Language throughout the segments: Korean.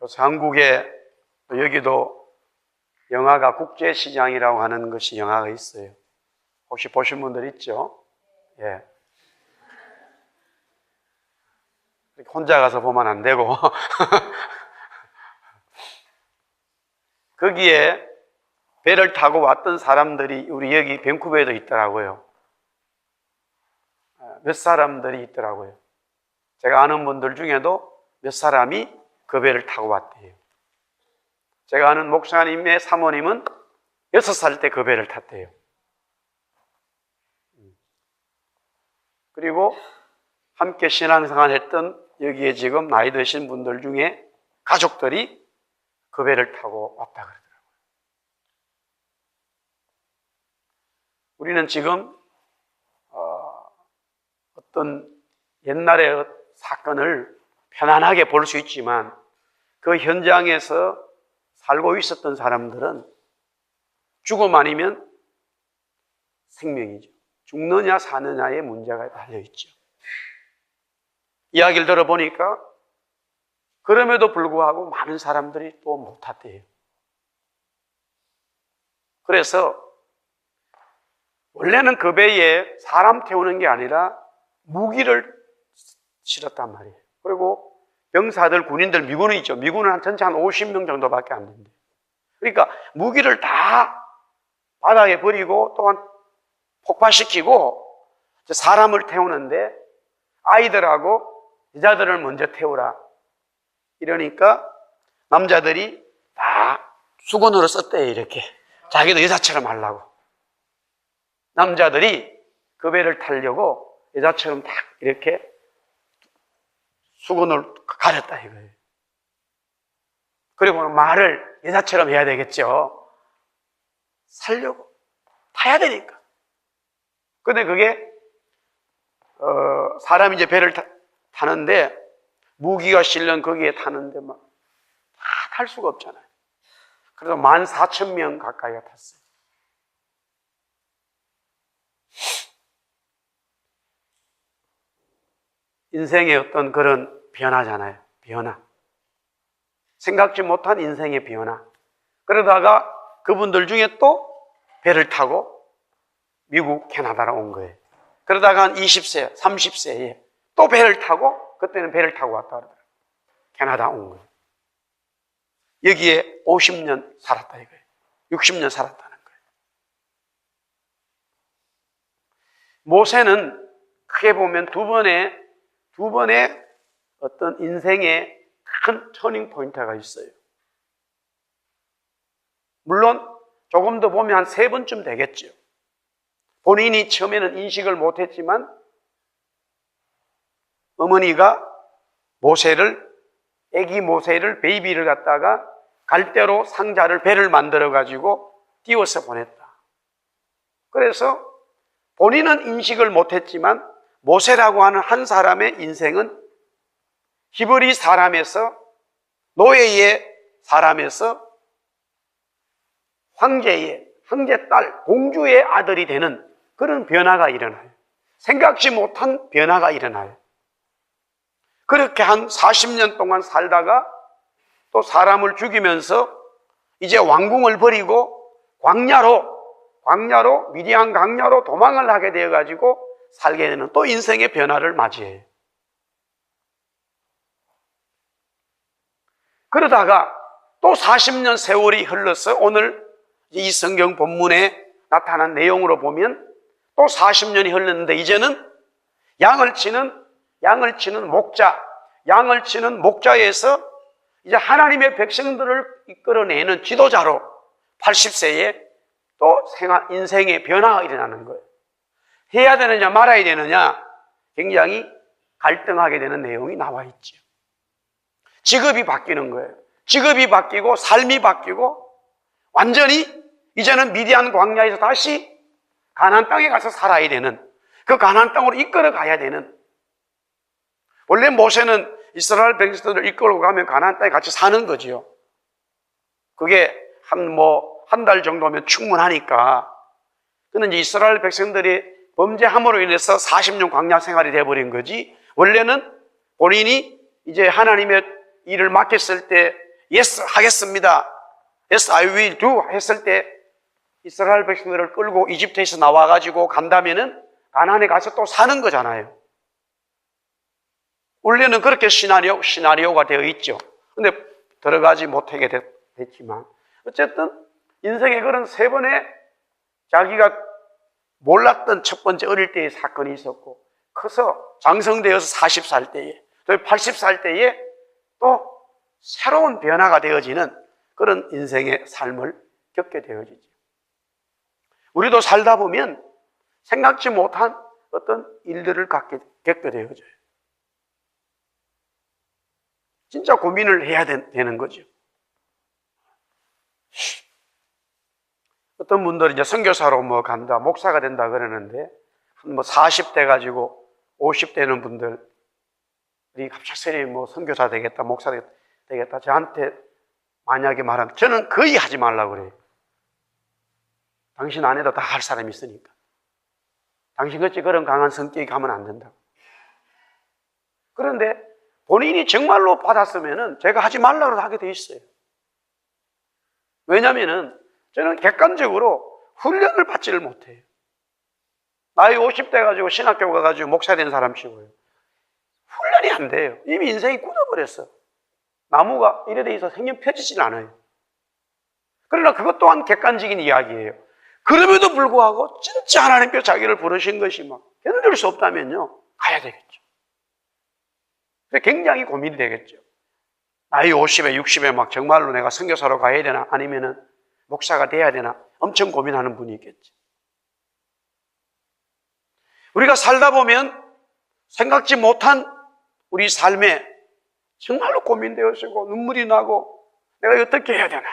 그래서 한국에 여기도 영화가 국제시장이라고 하는 것이 영화가 있어요. 혹시 보신 분들 있죠? 예. 혼자 가서 보면 안 되고 거기에 배를 타고 왔던 사람들이 우리 여기 밴쿠버에도 있더라고요. 몇 사람들이 있더라고요. 제가 아는 분들 중에도 몇 사람이 그 배를 타고 왔대요. 제가 아는 목사님의 사모님은 6살 때 그 배를 탔대요. 그리고 함께 신앙생활 했던 여기에 지금 나이 드신 분들 중에 가족들이 그 배를 타고 왔다 그러더라고요. 우리는 지금 어떤 옛날의 사건을 편안하게 볼 수 있지만 그 현장에서 살고 있었던 사람들은 죽음 아니면 생명이죠. 죽느냐 사느냐의 문제가 달려있죠. 이야기를 들어보니까 그럼에도 불구하고 많은 사람들이 또 못 탔대요. 그래서 원래는 그 배에 사람 태우는 게 아니라 무기를 실었단 말이에요. 그리고 병사들, 군인들, 미군은 있죠. 미군은 전체 한 50명 정도밖에 안 된대요. 그러니까 무기를 다 바닥에 버리고 또한 폭파시키고 사람을 태우는데 아이들하고 여자들을 먼저 태우라. 이러니까 남자들이 다 수건으로 썼대요. 이렇게. 자기도 여자처럼 하려고. 남자들이 그 배를 타려고 여자처럼 딱 이렇게 수건을 가렸다 이거예요. 그리고 말을 여자처럼 해야 되겠죠. 살려고. 타야 되니까. 근데 그게 사람이 이제 배를 타는데 무기가 실린 거기에 타는데 막 다 탈 수가 없잖아요. 그래서 14,000명 가까이가 탔어요. 인생의 어떤 그런 변화잖아요. 변화. 생각지 못한 인생의 변화. 그러다가 그분들 중에 또 배를 타고 미국, 캐나다로 온 거예요. 그러다가 한 20세, 30세에 또 배를 타고, 그때는 배를 타고 왔다 그러더라고요. 캐나다 온 거예요. 여기에 50년 살았다 이거예요. 60년 살았다는 거예요. 모세는 크게 보면 두 번의 어떤 인생의 큰 터닝 포인트가 있어요. 물론 조금 더 보면 한 3번쯤 되겠죠. 본인이 처음에는 인식을 못했지만 어머니가 아기 모세를 베이비를 갖다가 갈대로 상자를 배를 만들어 가지고 띄워서 보냈다. 그래서 본인은 인식을 못했지만 모세라고 하는 한 사람의 인생은 히브리 사람에서 노예의 사람에서 황제 딸, 공주의 아들이 되는 그런 변화가 일어나요. 생각지 못한 변화가 일어나요. 그렇게 한 40년 동안 살다가 또 사람을 죽이면서 이제 왕궁을 버리고 광야로 미디안 광야로 도망을 하게 되어가지고 살게 되는 또 인생의 변화를 맞이해요. 그러다가 또 40년 세월이 흘러서 오늘 이 성경 본문에 나타난 내용으로 보면 또 40년이 흘렀는데 이제는 양을 치는 목자에서 이제 하나님의 백성들을 이끌어내는 지도자로 80세에 또 인생의 변화가 일어나는 거예요. 해야 되느냐 말아야 되느냐 굉장히 갈등하게 되는 내용이 나와 있죠. 직업이 바뀌는 거예요. 직업이 바뀌고 삶이 바뀌고 완전히 이제는 미디안 광야에서 다시 가나안 땅에 가서 살아야 되는, 그 가나안 땅으로 이끌어 가야 되는. 원래 모세는 이스라엘 백성들을 이끌고 가면 가나안 땅에 같이 사는 거지요. 그게 한 달 정도면 충분하니까. 그런데 이제 이스라엘 백성들이 범죄함으로 인해서 40년 광야 생활이 되어버린 거지, 원래는 본인이 이제 하나님의 일을 맡겼을 때 yes 하겠습니다, yes I will do 했을 때 이스라엘 백성들을 끌고 이집트에서 나와가지고 간다면은 가나안에 가서 또 사는 거잖아요. 원래는 그렇게 시나리오가 되어 있죠. 근데 들어가지 못하게 됐지만 어쨌든 인생의 그런 세 번의 자기가 몰랐던 첫 번째 어릴 때의 사건이 있었고, 커서 장성되어서 40살 때에, 또 80살 때에 또 새로운 변화가 되어지는 그런 인생의 삶을 겪게 되어지죠. 우리도 살다 보면 생각지 못한 어떤 일들을 겪게 되어져요. 진짜 고민을 해야 되는 거죠. 어떤 분들이 이제 선교사로 뭐 간다, 목사가 된다 그러는데, 한 뭐 40대 가지고 50 되는 분들이 갑작스레 뭐 선교사 되겠다, 목사 되겠다, 저한테 만약에 말하면 저는 거의 하지 말라고 그래요. 당신 안에도 다 할 사람이 있으니까. 당신같이 그런 강한 성격이 가면 안 된다. 그런데 본인이 정말로 받았으면은 제가 하지 말라고 하게 돼 있어요. 왜냐면은 저는 객관적으로 훈련을 받지를 못해요. 나이 50대 가지고 신학교 가가지고 목사 된 사람 치고요. 훈련이 안 돼요. 이미 인생이 굳어버렸어. 나무가 이래 돼 있어 생명 펴지질 않아요. 그러나 그것 또한 객관적인 이야기예요. 그럼에도 불구하고 진짜 하나님께서 자기를 부르신 것이 막 견딜 수 없다면요, 가야 되겠죠. 굉장히 고민이 되겠죠. 나이 50에 60에 막 정말로 내가 선교사로 가야 되나 아니면은 목사가 돼야 되나 엄청 고민하는 분이 있겠죠. 우리가 살다 보면 생각지 못한 우리 삶에 정말로 고민되어지고 눈물이 나고 내가 어떻게 해야 되나,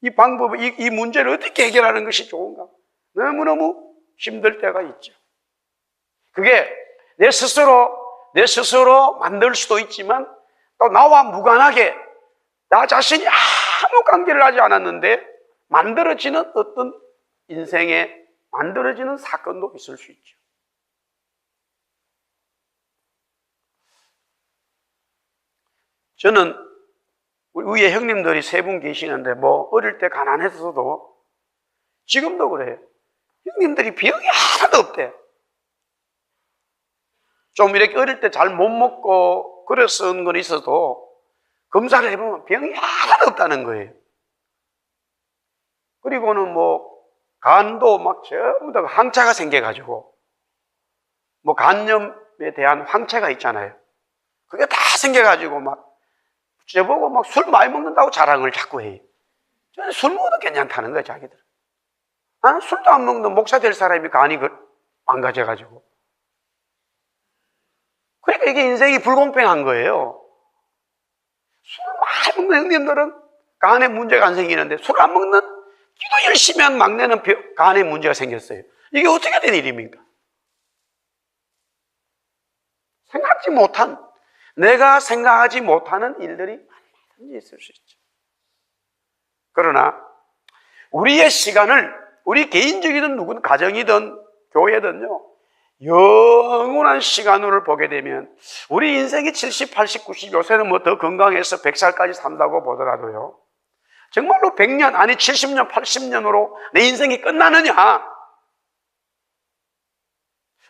이 방법을, 이 문제를 어떻게 해결하는 것이 좋은가, 너무너무 힘들 때가 있죠. 그게 내 스스로 만들 수도 있지만 또 나와 무관하게 나 자신이 아무 관계를 하지 않았는데 만들어지는 어떤 인생에 만들어지는 사건도 있을 수 있죠. 저는 우리 위에 형님들이 세 분 계시는데 뭐 어릴 때 가난했어도 지금도 그래요. 형님들이 병이 하나도 없대. 좀 이렇게 어릴 때 잘 못 먹고 그랬던 건 있어도 검사를 해보면 병이 하나도 없다는 거예요. 그리고는 뭐 간도 막 전부 다 황차가 생겨가지고, 뭐 간염에 대한 황차가 있잖아요. 그게 다 생겨가지고 막 저보고 막 술 많이 먹는다고 자랑을 자꾸 해요. 저는 술 먹어도 괜찮다는 거예요, 자기들. 나는 술도 안 먹는 목사 될 사람이 간이 망가져가지고. 그러니까 이게 인생이 불공평한 거예요. 술 많이 먹는 형님들은 간에 문제가 안 생기는데 술 안 먹는 기도 열심히 한 막내는 간에 문제가 생겼어요. 이게 어떻게 된 일입니까? 내가 생각하지 못하는 일들이 많이 있을 수 있죠. 그러나 우리의 시간을, 우리 개인적이든 누군 가정이든 교회든요, 영원한 시간으로 보게 되면 우리 인생이 70, 80, 90, 요새는 뭐 더 건강해서 100살까지 산다고 보더라도요, 정말로 100년, 아니 70년, 80년으로 내 인생이 끝나느냐?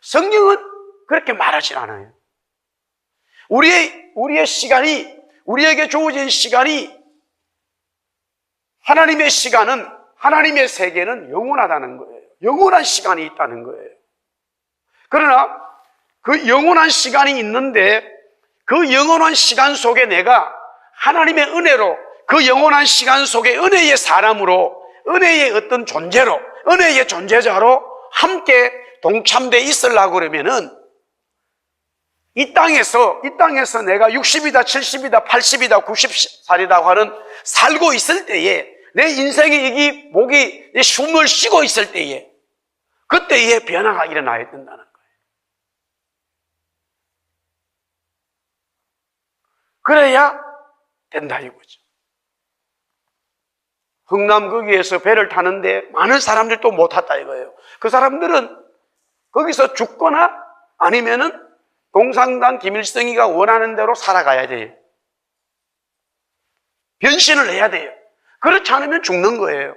성경은 그렇게 말하지 않아요. 우리의 시간이, 우리에게 주어진 시간이, 하나님의 시간은, 하나님의 세계는 영원하다는 거예요. 영원한 시간이 있다는 거예요. 그러나 그 영원한 시간이 있는데 그 영원한 시간 속에 내가 하나님의 은혜로, 그 영원한 시간 속에 은혜의 사람으로, 은혜의 어떤 존재로, 은혜의 존재자로 함께 동참되어 있으려고 그러면은 이 땅에서 내가 60이다, 70이다, 80이다, 90살이라고 하는 살고 있을 때에, 내 인생의 목이 내 숨을 쉬고 있을 때에, 그때에 변화가 일어나야 된다는 거예요. 그래야 된다 이거죠. 흥남 거기에서 배를 타는데 많은 사람들이 또 못 탔다 이거예요. 그 사람들은 거기서 죽거나 아니면은 공산당 김일성이가 원하는 대로 살아가야 돼요. 변신을 해야 돼요. 그렇지 않으면 죽는 거예요.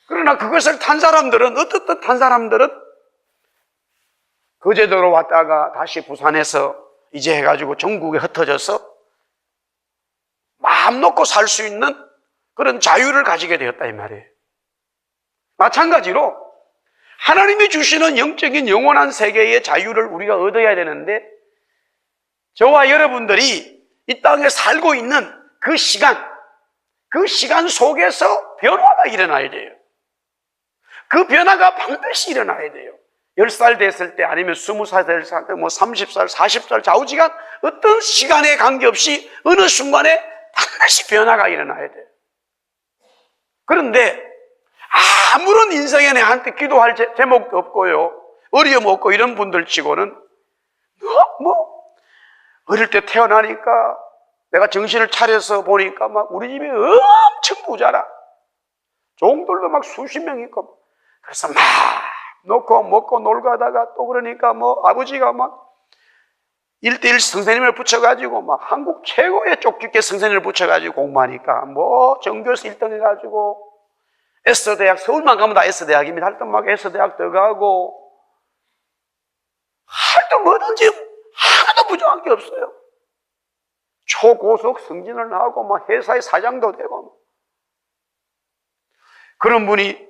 그러나 그것을 탄 사람들은, 어떻든 탄 사람들은 거제도로 왔다가 다시 부산에서 이제 해가지고 전국에 흩어져서 마음 놓고 살 수 있는 그런 자유를 가지게 되었다 이 말이에요. 마찬가지로 하나님이 주시는 영적인 영원한 세계의 자유를 우리가 얻어야 되는데, 저와 여러분들이 이 땅에 살고 있는 그 시간 속에서 변화가 일어나야 돼요. 그 변화가 반드시 일어나야 돼요. 10살 됐을 때, 아니면 20살 됐을 때, 30살, 40살 좌우지간 어떤 시간에 관계없이 어느 순간에 반드시 변화가 일어나야 돼요. 그런데 아무런 인생에 내한테 기도할 제목도 없고요, 어려움 없고 이런 분들 치고는 어릴 때 태어나니까 내가 정신을 차려서 보니까 막 우리 집에 엄청 부자라. 종들도 막 수십 명 있고, 그래서 막 놓고 먹고 놀고 하다가 또 그러니까 아버지가 막 1:1 선생님을 붙여가지고 막 한국 최고의 쪽집게 선생님을 붙여가지고 공부하니까 전교에서 1등 해가지고 S대학, 서울만 가면 다 S대학입니다. 하여튼 막 S대학 들어가고, 하여튼 뭐든지 하나도 부족한 게 없어요. 초고속 승진을 하고 막 회사의 사장도 되고. 그런 분이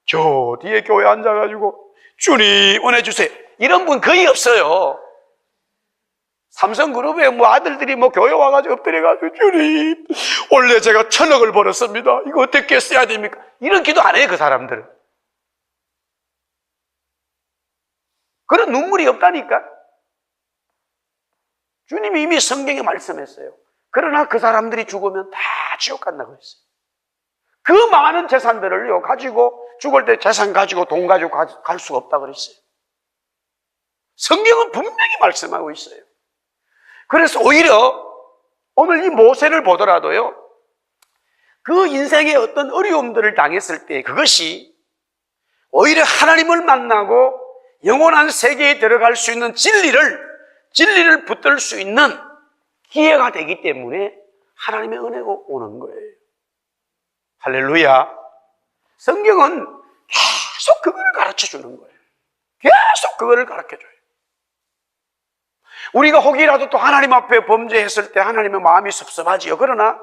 저 뒤에 교회 앉아가지고 주님 은혜 주세요, 이런 분 거의 없어요. 삼성그룹에 아들들이 교회 와가지고 엎드려가지고 주님 원래 제가 1,000억을 벌었습니다, 이거 어떻게 써야 됩니까? 이런 기도 안 해요, 그 사람들은. 그런 눈물이 없다니까. 주님이 이미 성경에 말씀했어요. 그러나 그 사람들이 죽으면 다 지옥 간다고 했어요. 그 많은 재산들을요 가지고 죽을 때 재산 가지고 돈 가지고 갈 수가 없다고 그랬어요. 성경은 분명히 말씀하고 있어요. 그래서 오히려 오늘 이 모세를 보더라도요, 그 인생의 어떤 어려움들을 당했을 때 그것이 오히려 하나님을 만나고 영원한 세계에 들어갈 수 있는 진리를 붙들 수 있는 기회가 되기 때문에 하나님의 은혜가 오는 거예요. 할렐루야. 성경은 계속 그거를 가르쳐 주는 거예요. 계속 그거를 가르쳐 줘요. 우리가 혹이라도 또 하나님 앞에 범죄했을 때 하나님의 마음이 섭섭하지요. 그러나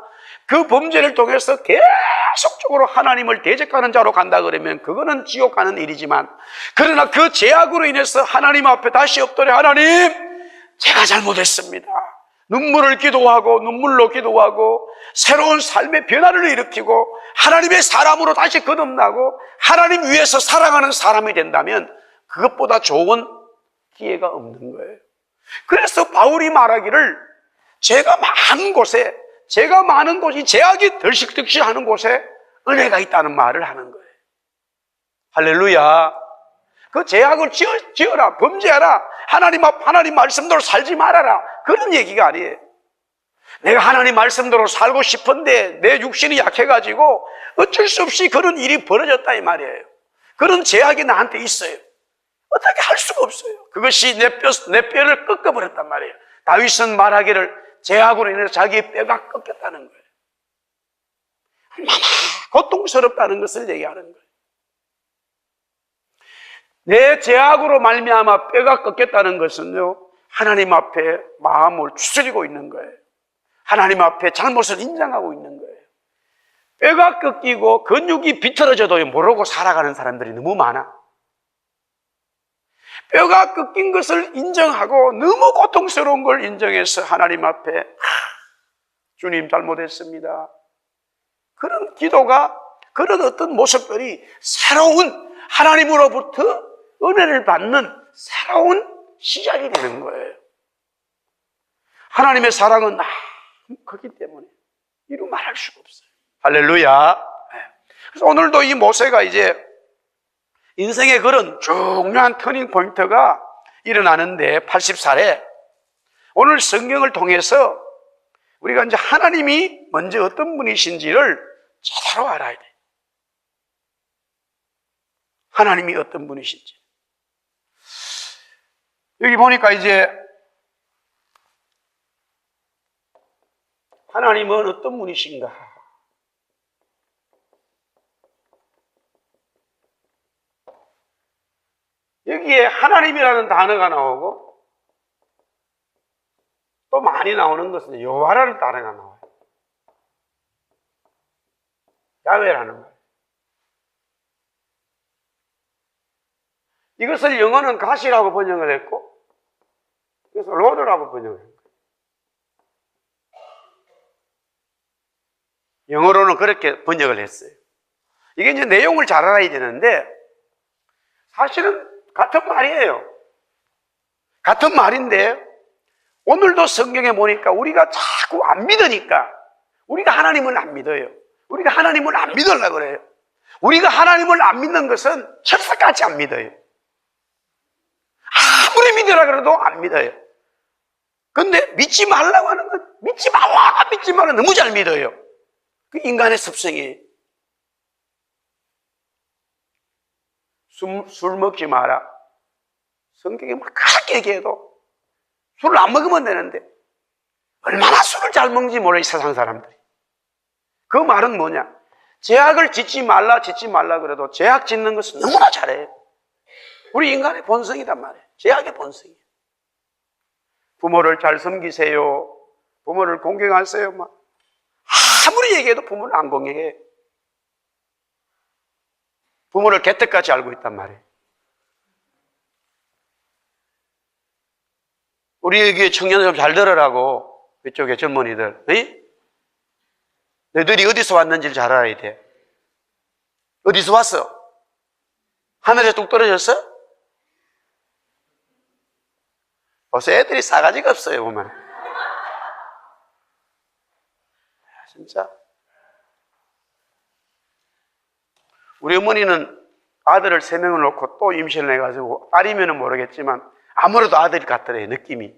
그 범죄를 통해서 계속적으로 하나님을 대적하는 자로 간다 그러면 그거는 지옥 가는 일이지만, 그러나 그 죄악으로 인해서 하나님 앞에 다시 엎드려 하나님 제가 잘못했습니다, 눈물로 기도하고 새로운 삶의 변화를 일으키고 하나님의 사람으로 다시 거듭나고 하나님 위해서 살아가는 사람이 된다면 그것보다 좋은 기회가 없는 거예요. 그래서 바울이 말하기를 제가 많은 곳이 죄악이 덜식덜식하는 곳에 은혜가 있다는 말을 하는 거예요. 할렐루야. 그 죄악을 지어라, 범죄하라, 하나님 말씀대로 살지 말아라, 그런 얘기가 아니에요. 내가 하나님 말씀대로 살고 싶은데 내 육신이 약해가지고 어쩔 수 없이 그런 일이 벌어졌다 이 말이에요. 그런 죄악이 나한테 있어요. 어떻게 할 수가 없어요. 그것이 내 뼈를 꺾어버렸단 말이에요. 다윗은 말하기를 죄악으로 인해서 자기의 뼈가 꺾였다는 거예요. 얼마나 고통스럽다는 것을 얘기하는 거예요. 내 죄악으로 말미암아 뼈가 꺾였다는 것은요, 하나님 앞에 마음을 추스리고 있는 거예요. 하나님 앞에 잘못을 인정하고 있는 거예요. 뼈가 꺾이고 근육이 비틀어져도 모르고 살아가는 사람들이 너무 많아. 뼈가 꺾인 것을 인정하고 너무 고통스러운 걸 인정해서 하나님 앞에 주님 잘못했습니다, 그런 기도가, 그런 어떤 모습들이 새로운 하나님으로부터 은혜를 받는 새로운 시작이 되는 거예요. 하나님의 사랑은 너무 크기 때문에 이루 말할 수가 없어요. 할렐루야. 그래서 오늘도 이 모세가 이제 인생의 그런 중요한 터닝 포인트가 일어나는데 80살에 오늘 성경을 통해서 우리가 이제 하나님이 먼저 어떤 분이신지를 제대로 알아야 돼. 하나님이 어떤 분이신지. 여기 보니까 이제 하나님은 어떤 분이신가? 여기에 하나님이라는 단어가 나오고 또 많이 나오는 것은 여호와라는 단어가 나와요. 야훼라는 말. 이것을 영어는 가시라고 번역을 했고, 그래서 로드라고 번역을 했어요. 영어로는 그렇게 번역을 했어요. 이게 이제 내용을 잘 알아야 되는데, 사실은 같은 말이에요. 같은 말인데, 오늘도 성경에 보니까 우리가 자꾸 안 믿으니까, 우리가 하나님을 안 믿어요. 우리가 하나님을 안 믿으려고 그래요. 우리가 하나님을 안 믿는 것은 철석같이 안 믿어요. 아무리 믿으라 그래도 안 믿어요. 근데 믿지 말라고 하는 건 믿지 말라 너무 잘 믿어요. 그 인간의 습성이에요. 술 먹지 마라. 성경에 막 그렇게 얘기해도 술을 안 먹으면 되는데 얼마나 술을 잘 먹는지 몰라요, 이 세상 사람들이. 그 말은 뭐냐? 죄악을 짓지 말라 그래도 죄악 짓는 것은 너무나 잘해요. 우리 인간의 본성이란 말이에요. 죄악의 본성이에요. 부모를 잘 섬기세요. 부모를 공경하세요. 막 아무리 얘기해도 부모를 안 공경해. 부모를 개떡같이 알고 있단 말이에요. 우리 여기 청년들 좀 잘 들으라고, 이쪽에 젊은이들. 에이? 너희들이 어디서 왔는지를 잘 알아야 돼. 어디서 왔어? 하늘에 뚝 떨어졌어? 벌써 애들이 싸가지가 없어요, 보면. 진짜. 우리 어머니는 아들을 3명을 놓고 또 임신을 해가지고, 딸이면 모르겠지만 아무래도 아들이 같더래요, 느낌이.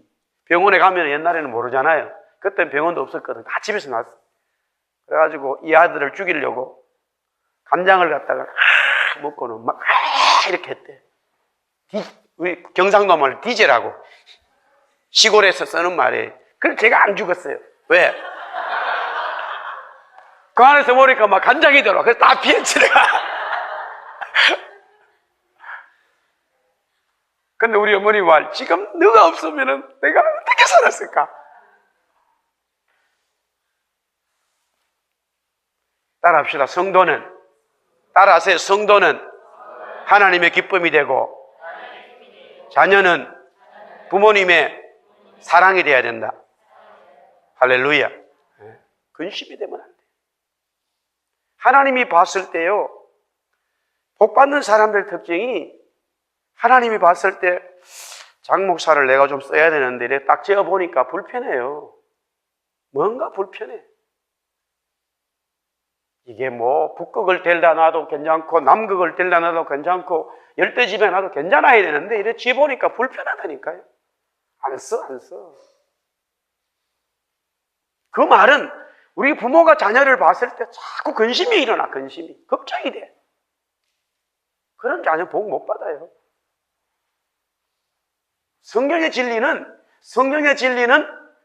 병원에 가면 옛날에는 모르잖아요. 그때는 병원도 없었거든. 다 집에서 났어. 그래가지고 이 아들을 죽이려고 간장을 갖다가 먹고는 막 이렇게 했대. 우리 경상도 말 디제라고 시골에서 쓰는 말이에요. 그래서 제가 안 죽었어요. 왜? 그 안에서 보니까 막 간장이 들어와. 그래서 다 피했지 내가. 근데 우리 어머니 말, 지금 너가 없으면은 내가 어떻게 살았을까? 따라합시다. 성도는, 따라하세요. 성도는 하나님의 기쁨이 되고, 자녀는 부모님의 사랑이 되어야 된다. 할렐루야. 근심이 되면 안 돼. 하나님이 봤을 때요, 복받는 사람들 특징이, 하나님이 봤을 때 장 목사를 내가 좀 써야 되는데 이렇게 딱 재어보니까 불편해요. 뭔가 불편해. 이게 뭐 북극을 데려다 놔도 괜찮고 남극을 데려다 놔도 괜찮고 열대집에 놔도 괜찮아야 되는데 이렇게 지어보니까 불편하다니까요. 안 써. 그 말은 우리 부모가 자녀를 봤을 때 자꾸 근심이 일어나. 근심이. 걱정이 돼. 그런 자녀 복 못 받아요. 성경의 진리는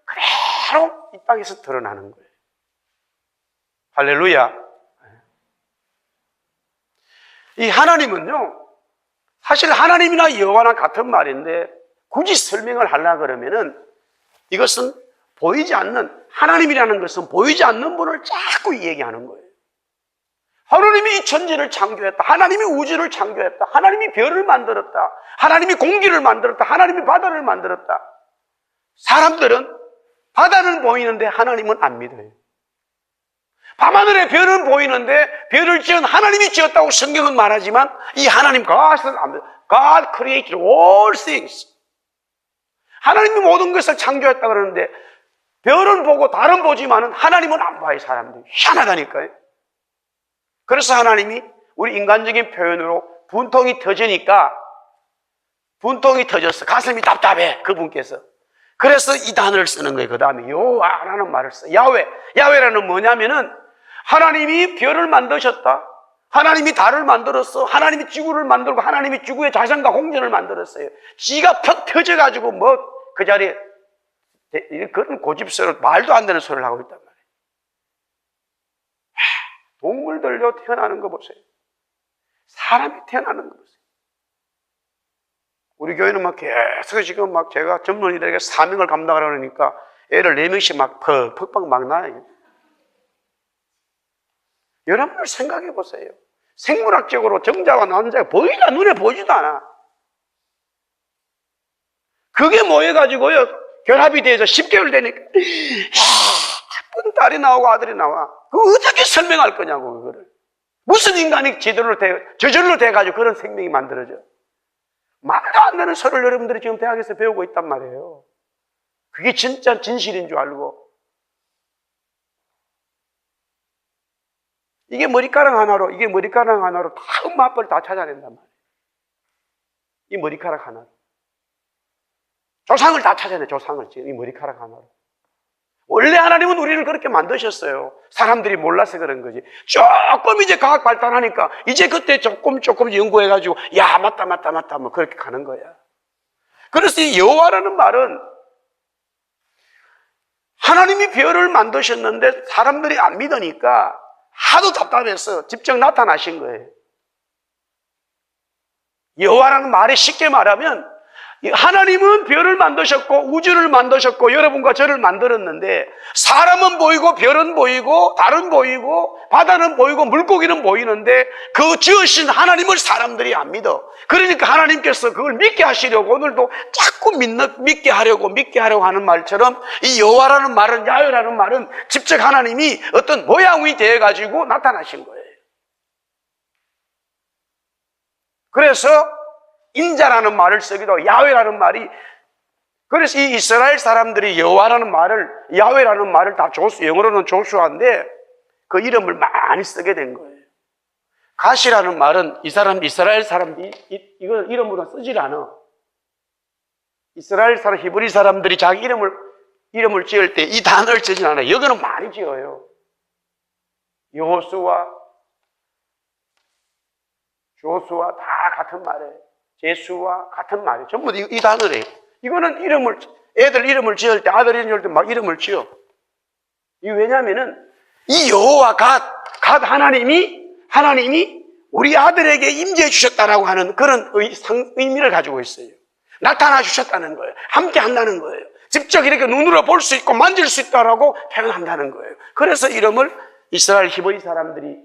그대로 이 땅에서 드러나는 거예요. 할렐루야. 이 하나님은요, 사실 하나님이나 여호와나 같은 말인데 굳이 설명을 하려고 그러면은 이것은 보이지 않는, 하나님이라는 것은 보이지 않는 분을 자꾸 얘기하는 거예요. 하나님이 이 천지를 창조했다. 하나님이 우주를 창조했다. 하나님이 별을 만들었다. 하나님이 공기를 만들었다. 하나님이 바다를 만들었다. 사람들은 바다는 보이는데 하나님은 안 믿어요. 밤하늘의 별은 보이는데 별을 지은 하나님이 지었다고 성경은 말하지만 이 하나님 God은 안 믿어요. God created all things. 하나님이 모든 것을 창조했다 그러는데 별은 보고 달은 보지만은 하나님은 안 봐요. 사람들이 희한하다니까요. 그래서 하나님이 우리 인간적인 표현으로 분통이 터지니까 분통이 터졌어. 가슴이 답답해. 그분께서. 그래서 이 단어를 쓰는 거예요. 그 다음에 여호와라는 말을 써. 야훼. 야훼라는 뭐냐면은 하나님이 별을 만드셨다. 하나님이 달을 만들었어. 하나님이 지구를 만들고 하나님이 지구의 자연과 공전을 만들었어요. 지가 퍽 터져가지고 뭐 그 자리에 그런 고집스러운 말도 안 되는 소리를 하고 있단 말이에요. 동물들로 태어나는 거 보세요. 사람이 태어나는 거 보세요. 우리 교회는 막 계속 지금 막 제가 젊은이들에게 사명을 감당하려니까 애를 4명씩 막 퍽퍽 막 나요. 여러분들 생각해 보세요. 생물학적으로 정자와 난자가 눈에 보이지도 않아. 그게 모여가지고요, 결합이 돼서 10개월 되니까, 예쁜 딸이 나오고 아들이 나와. 그거 어떻게 설명할 거냐고, 그거를. 무슨 인간이 저절로 돼가지고 그런 생명이 만들어져. 말도 안 되는 소리를 여러분들이 지금 대학에서 배우고 있단 말이에요. 그게 진짜 진실인 줄 알고. 이게 머리카락 하나로 다 엄마 아빠를 다 찾아낸단 말이에요. 이 머리카락 하나로. 조상을 다 찾아내, 조상을 지금 이 머리카락 하나로. 원래 하나님은 우리를 그렇게 만드셨어요. 사람들이 몰라서 그런 거지. 조금 이제 과학 발달하니까 이제 그때 조금 연구해가지고 야 맞다 뭐 그렇게 가는 거야. 그래서 이 여호와라는 말은 하나님이 별을 만드셨는데 사람들이 안 믿으니까 하도 답답해서 직접 나타나신 거예요. 여호와라는 말이 쉽게 말하면 하나님은 별을 만드셨고 우주를 만드셨고 여러분과 저를 만들었는데 사람은 보이고 별은 보이고 달은 보이고 바다는 보이고 물고기는 보이는데 그 지으신 하나님을 사람들이 안 믿어. 그러니까 하나님께서 그걸 믿게 하시려고 오늘도 자꾸 믿게 하려고 하는 말처럼 이 여호와라는 말은, 야훼라는 말은 직접 하나님이 어떤 모양이 되어가지고 나타나신 거예요. 그래서 인자라는 말을 쓰기도 야훼라는 말이, 그래서 이 이스라엘 사람들이 여호와라는 말을, 야훼라는 말을 다 영어로는 조수아인데 그 이름을 많이 쓰게 된 거예요. 가시라는 말은 이스라엘 사람들이 이거 이름으로 쓰질 않아. 이스라엘 사람, 히브리 사람들이 자기 이름을 지을 때 이 단어를 쓰진 않아요. 여기는 많이 지어요. 여호수아, 조수아 다 같은 말이에요. 제수와 같은 말이에요. 전부 이 단어래요. 이거는 애들 이름을 지을 때, 아들 이름 지을 때 막 이름을 지어. 이게 왜냐면은 이 여호와 갓 하나님이 우리 아들에게 임재해 주셨다라고 하는 그런 의미를 가지고 있어요. 나타나 주셨다는 거예요. 함께 한다는 거예요. 직접 이렇게 눈으로 볼 수 있고 만질 수 있다라고 표현한다는 거예요. 그래서 이름을 이스라엘 히브리 사람들이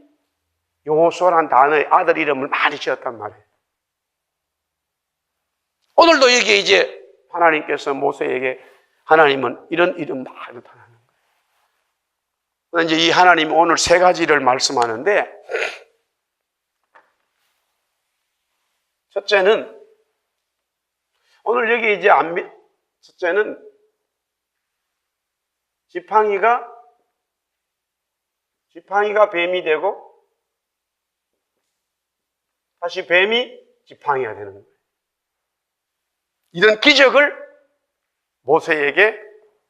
여호수아라는 단어의 아들 이름을 많이 지었단 말이에요. 오늘도 여기에 이제 하나님께서 모세에게 하나님은 이런 이름 막 나타나는 거예요. 이제 이 하나님이 오늘 3가지를 말씀하는데, 첫째는 오늘 여기 이제 첫째는 지팡이가 뱀이 되고 다시 뱀이 지팡이가 되는 거예요. 이런 기적을 모세에게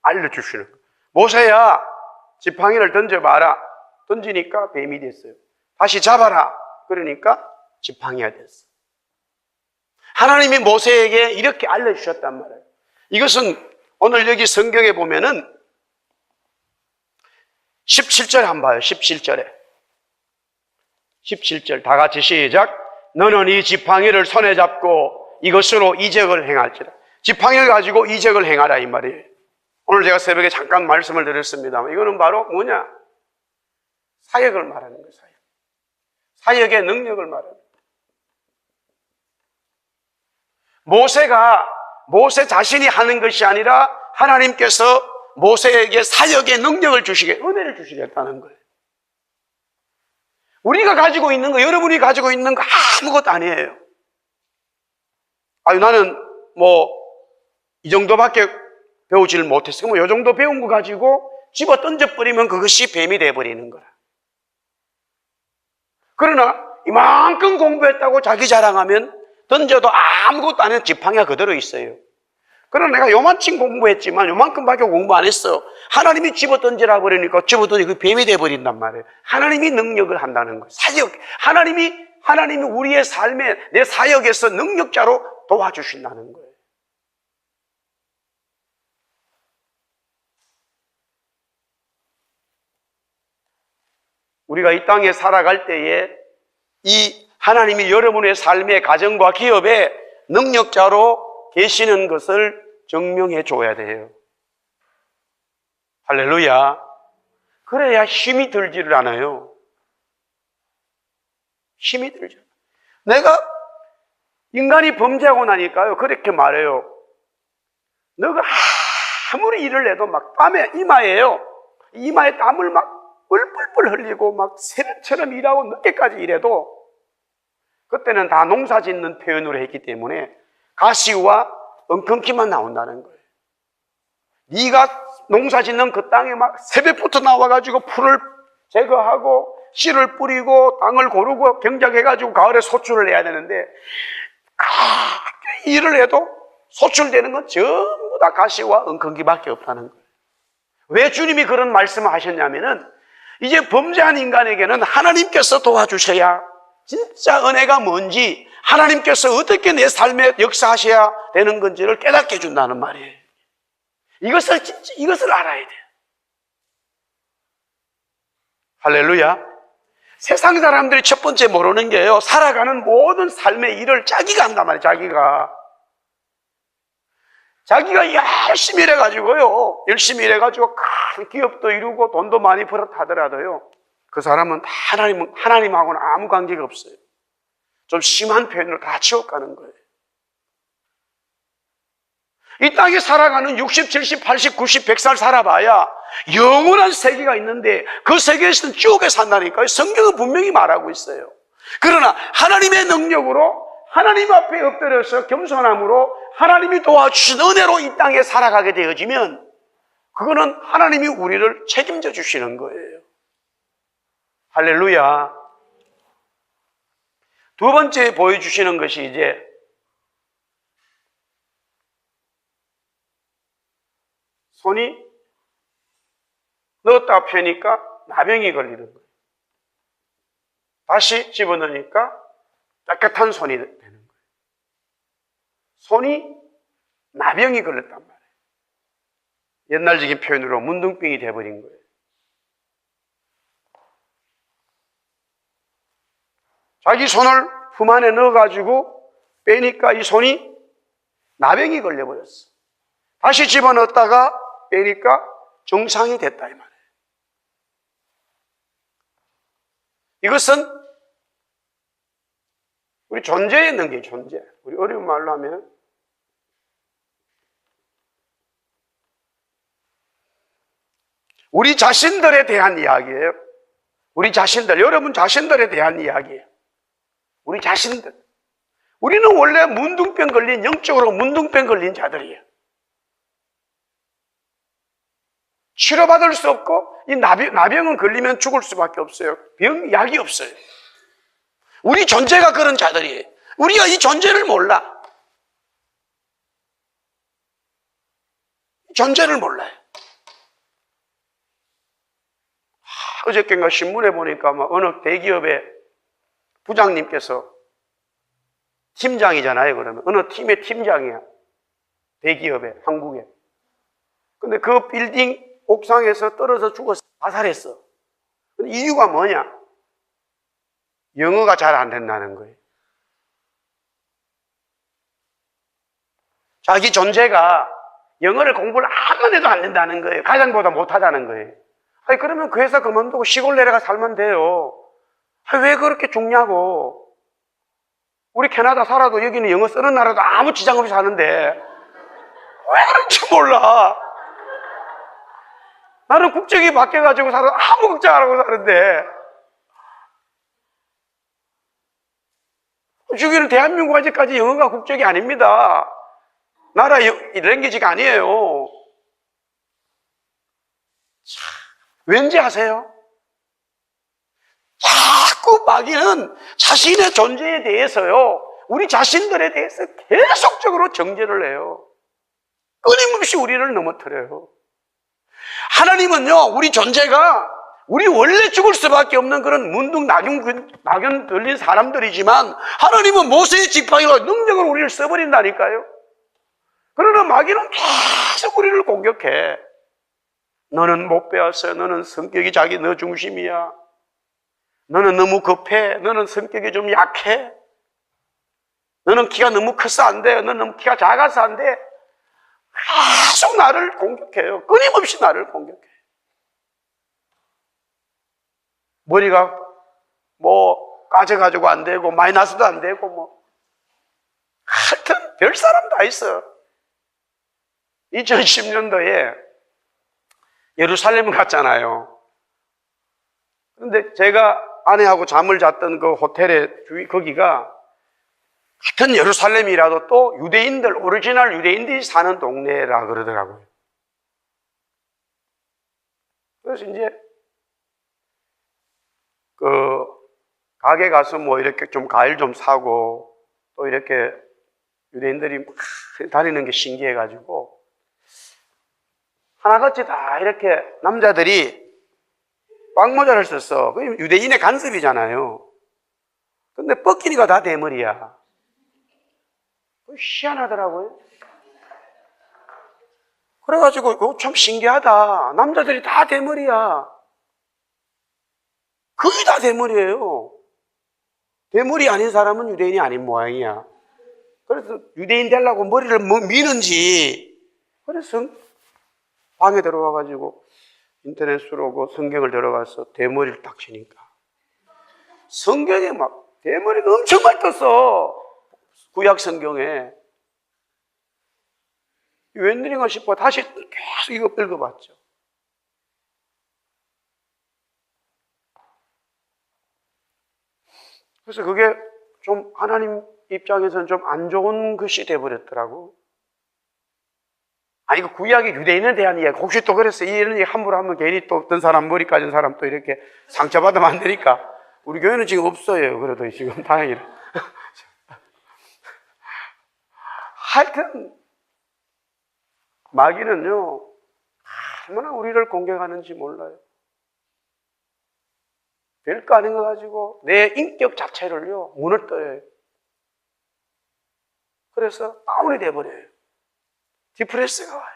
알려주시는 거예요. 모세야, 지팡이를 던져봐라. 던지니까 뱀이 됐어요. 다시 잡아라. 그러니까 지팡이가 됐어요. 하나님이 모세에게 이렇게 알려주셨단 말이에요. 이것은 오늘 여기 성경에 보면은 17절 한번 봐요. 17절에 17절 다 같이 시작. 너는 이 지팡이를 손에 잡고 이것으로 이적을 행할지라. 지팡이를 가지고 이적을 행하라 이 말이에요. 오늘 제가 새벽에 잠깐 말씀을 드렸습니다만 이거는 바로 뭐냐? 사역을 말하는 거예요. 사역의 능력을 말하는 거예요. 모세 자신이 하는 것이 아니라 하나님께서 모세에게 사역의 능력을 은혜를 주시겠다는 거예요. 우리가 가지고 있는 거, 여러분이 가지고 있는 거 아무것도 아니에요. 나는 이 정도밖에 배우지를 못했으면 이 정도 배운 거 가지고 집어 던져버리면 그것이 뱀이 돼버리는 거라. 그러나 이만큼 공부했다고 자기 자랑하면 던져도 아무것도 안 해서 지팡이가 그대로 있어요. 그러나 내가 요만큼 공부했지만 요만큼밖에 공부 안 했어. 하나님이 집어 던지라 버리니까 집어 던지고 그 뱀이 돼버린단 말이에요. 하나님이 능력을 한다는 거예요. 사역. 하나님이 우리의 삶에 내 사역에서 능력자로 도와주신다는 거예요. 우리가 이 땅에 살아갈 때에 이 하나님이 여러분의 삶의 가정과 기업에 능력자로 계시는 것을 증명해 줘야 돼요. 할렐루야. 그래야 힘이 들지를 않아요. 힘이 들죠. 내가 인간이 범죄하고 나니까요, 그렇게 말해요. 너가 아무리 일을 해도 막 땀에 이마에 땀을 막 뿔뿔뿔 흘리고 막 새벽처럼 일하고 늦게까지 일해도 그때는 다 농사 짓는 표현으로 했기 때문에 가시와 엉겅퀴만 나온다는 거예요. 네가 농사 짓는 그 땅에 막 새벽부터 나와가지고 풀을 제거하고 씨를 뿌리고 땅을 고르고 경작해가지고 가을에 소출을 내야 되는데 일을 해도 소출되는 건 전부 다 가시와 엉겅퀴밖에 없다는 거예요. 왜 주님이 그런 말씀을 하셨냐면은 이제 범죄한 인간에게는 하나님께서 도와주셔야 진짜 은혜가 뭔지, 하나님께서 어떻게 내 삶에 역사하셔야 되는 건지를 깨닫게 해준다는 말이에요. 이것을 알아야 돼요. 할렐루야. 세상 사람들이 첫 번째 모르는 게요, 살아가는 모든 삶의 일을 자기가 한단 말이에요. 자기가 열심히 일해가지고요, 큰 기업도 이루고 돈도 많이 벌었다 하더라도요, 그 사람은 다 하나님하고는 아무 관계가 없어요. 좀 심한 표현으로 다 지옥가는 거예요. 이 땅에 살아가는 60, 70, 80, 90, 100살 살아봐야 영원한 세계가 있는데 그 세계에서는 지옥에 산다니까요. 성경은 분명히 말하고 있어요. 그러나 하나님의 능력으로 하나님 앞에 엎드려서 겸손함으로 하나님이 도와주신 은혜로 이 땅에 살아가게 되어지면 그거는 하나님이 우리를 책임져 주시는 거예요. 할렐루야. 두 번째 보여주시는 것이 이제 손이 넣었다 펴니까 나병이 걸리는 거예요. 다시 집어넣으니까 깨끗한 손이 되는 거예요. 손이 나병이 걸렸단 말이에요. 옛날적인 표현으로 문둥병이 돼버린 거예요. 자기 손을 품 안에 넣어가지고 빼니까 이 손이 나병이 걸려버렸어. 다시 집어넣었다가 빼니까 정상이 됐다 이 말이에요. 이것은 우리 존재에 있는 게 존재. 우리 어려운 말로 하면 우리 자신들에 대한 이야기예요. 우리 자신들, 여러분 자신들에 대한 이야기예요. 우리 자신들. 우리는 원래 영적으로 문둥병 걸린 자들이에요. 치료받을 수 없고 이 나병은 걸리면 죽을 수밖에 없어요. 약이 없어요. 우리 존재가 그런 자들이에요. 우리가 이 존재를 몰라. 존재를 몰라요. 어저께인가 신문에 보니까 어느 대기업의 부장님께서 팀장이잖아요. 그러면 어느 팀의 팀장이야. 대기업에, 한국에. 근데 그 빌딩 옥상에서 떨어져 죽어서 자살했어. 근데 이유가 뭐냐? 영어가 잘 안 된다는 거예요. 자기 존재가 영어를 공부를 한번 해도 안 된다는 거예요. 가장보다 못하다는 거예요. 아니, 그러면 그 회사 그만두고 시골 내려가 살면 돼요. 아니, 왜 그렇게 죽냐고. 우리 캐나다 살아도 여기는 영어 쓰는 나라도 아무 지장 없이 사는데 왜 그런지 몰라. 나는 국적이 바뀌어가지고 살아도 아무 걱정 안 하고 사는데 여기는 대한민국 아직까지 영어가 국적이 아닙니다. 나라 랭귀지가 아니에요. 왠지 아세요? 자꾸 마귀는 자신의 존재에 대해서요, 우리 자신들에 대해서 계속적으로 정죄를 해요. 끊임없이 우리를 넘어뜨려요. 하나님은요, 우리 존재가 우리 원래 죽을 수밖에 없는 그런 낙연 들린 사람들이지만 하나님은 모세의 지팡이와 능력으로 우리를 써버린다니까요. 그러나 마귀는 계속 우리를 공격해. 너는 못 배웠어요. 너는 성격이 자기 너 중심이야. 너는 너무 급해. 너는 성격이 좀 약해. 너는 키가 너무 커서 안 돼. 너는 너무 키가 작아서 안 돼. 계속 나를 공격해요. 끊임없이 나를 공격해. 머리가 뭐 까져가지고 안 되고 마이너스도 안 되고 뭐 하여튼 별 사람 다 있어. 2010년도에 예루살렘 갔잖아요. 그런데 제가 아내하고 잠을 잤던 그 호텔의 거기가 같은 예루살렘이라도 또 유대인들, 오리지널 유대인들이 사는 동네라 그러더라고요. 그래서 이제 그 가게 가서 뭐 이렇게 좀 과일 좀 사고 또 이렇게 유대인들이 막 다니는 게 신기해가지고 하나같이 다 이렇게 남자들이 빵모자를 썼어. 그게 유대인의 간섭이잖아요. 근데 뻗기니까 다 대머리야. 희한하더라고요. 그래가지고 그거 참 신기하다. 남자들이 다 대머리야. 거의 다 대머리예요. 대머리 아닌 사람은 유대인이 아닌 모양이야. 그래서 유대인 되려고 머리를 뭐 미는지. 그래서 방에 들어와가지고 인터넷으로 그 성경을 들어가서 대머리를 딱 치니까 성경에 막 대머리가 엄청 많이 떴어. 구약 성경에. 웬일인가 싶어 다시 계속 이거 읽어봤죠. 그래서 그게 좀 하나님 입장에서는 좀 안 좋은 것이 돼버렸더라고. 아니, 그 구약의 유대인에 대한 이야기, 혹시 또 그랬어요. 이런 얘기 함부로 하면 괜히 또 어떤 사람, 머리 까진 사람 또 이렇게 상처받으면 안 되니까. 우리 교회는 지금 없어요. 그래도 지금 다행이라. 하여튼, 마귀는요, 얼마나 우리를 공격하는지 몰라요. 별거 아닌 거 가지고 내 인격 자체를요, 무너뜨려요. 그래서 다운이 돼버려요. 디프레스가 와요.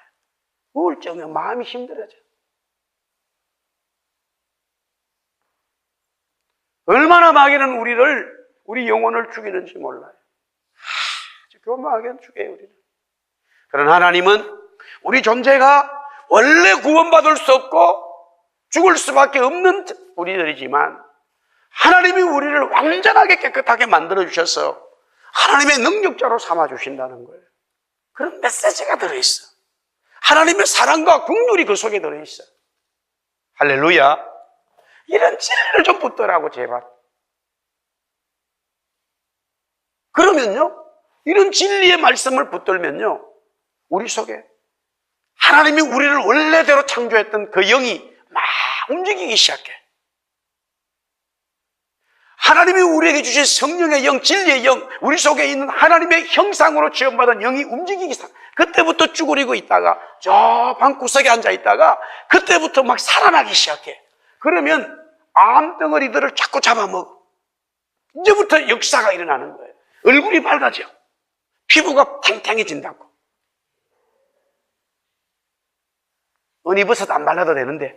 우울증에 마음이 힘들어져. 얼마나 마귀는 우리 영혼을 죽이는지 몰라요. 교만하게 죽여요, 우리를. 그러나 하나님은 우리 존재가 원래 구원받을 수 없고 죽을 수밖에 없는 우리들이지만 하나님이 우리를 완전하게 깨끗하게 만들어주셔서 하나님의 능력자로 삼아주신다는 거예요. 그런 메시지가 들어있어. 하나님의 사랑과 긍휼이 그 속에 들어있어. 할렐루야. 이런 진리를 좀 붙더라고, 제발. 그러면요, 이런 진리의 말씀을 붙들면요, 우리 속에 하나님이 우리를 원래대로 창조했던 그 영이 막 움직이기 시작해. 하나님이 우리에게 주신 성령의 영, 진리의 영, 우리 속에 있는 하나님의 형상으로 지음받은 영이 움직이기 시작. 그때부터 쭈그리고 있다가 저 방구석에 앉아 있다가 그때부터 막 살아나기 시작해. 그러면 암덩어리들을 자꾸 잡아먹어. 이제부터 역사가 일어나는 거예요. 얼굴이 밝아져. 피부가 탱탱해진다고. 언니버섯 안 발라도 되는데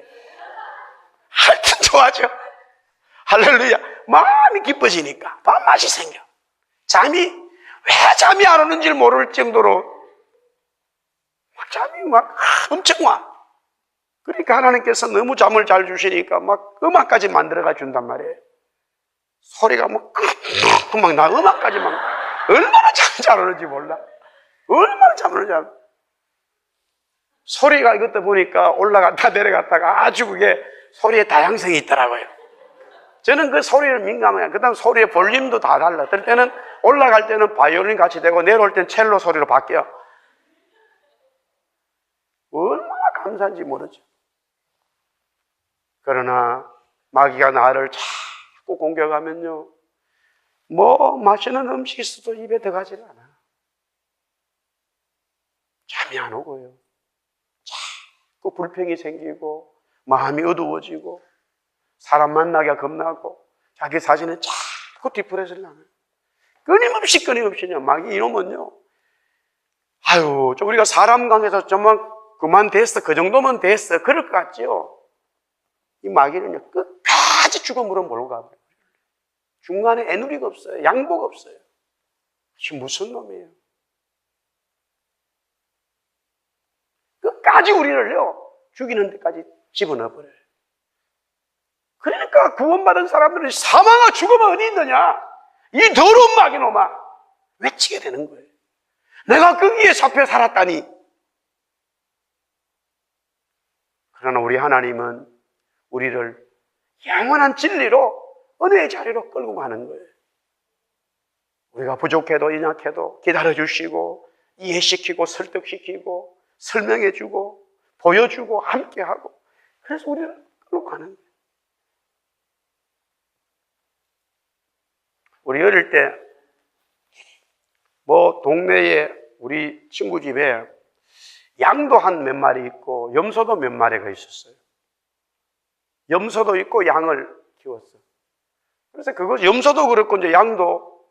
하여튼 좋아져. 할렐루야. 마음이 기뻐지니까 밥맛이 생겨. 왜 잠이 안 오는지 모를 정도로 잠이 막 엄청 와. 그러니까 하나님께서 너무 잠을 잘 주시니까 막 음악까지 만들어가 준단 말이에요. 소리가 막 나 음악까지 막 얼마나 잠이 잘 오는지 몰라. 얼마나 잠을 오는지 알아. 소리가 이것도 보니까 올라갔다 내려갔다가 아주 그게 소리의 다양성이 있더라고요. 저는 그 소리를 민감해요. 그 다음 소리의 볼륨도 다 달라. 그럴 때는 올라갈 때는 바이올린 같이 되고 내려올 때는 첼로 소리로 바뀌어. 얼마나 감사한지 모르죠. 그러나 마귀가 나를 자꾸 공격하면요, 뭐 맛있는 음식이 있어도 입에 들어가질 않아. 잠이 안 오고요. 자꾸 불평이 생기고 마음이 어두워지고 사람 만나기가 겁나고 자기 자신은 자꾸 디프레스를 나는. 끊임없이요. 마귀 이놈은요, 아유, 좀 우리가 사람 강해서 좀만 그만 됐어, 그 정도면 됐어, 그럴 것 같지요. 이 마귀는요, 끝까지 죽음으로 몰고 가버려요. 중간에 애누리가 없어요. 양보가 없어요. 이게 무슨 놈이에요? 끝까지 우리를요, 죽이는 데까지 집어넣어버려요. 그러니까 구원받은 사람들은 사망아 죽으면 어디 있느냐? 이 더러운 마귀놈아! 외치게 되는 거예요. 내가 거기에 잡혀 살았다니. 그러나 우리 하나님은 우리를 영원한 진리로 은혜의 자리로 끌고 가는 거예요. 우리가 부족해도 연약해도 기다려주시고 이해시키고 설득시키고 설명해주고 보여주고 함께하고, 그래서 우리를 끌고 가는 거예요. 우리 어릴 때 동네에 우리 친구 집에 양도 한 몇 마리 있고 염소도 몇 마리가 있었어요. 염소도 있고 양을 키웠어요. 그래서 염소도 그렇고 이제 양도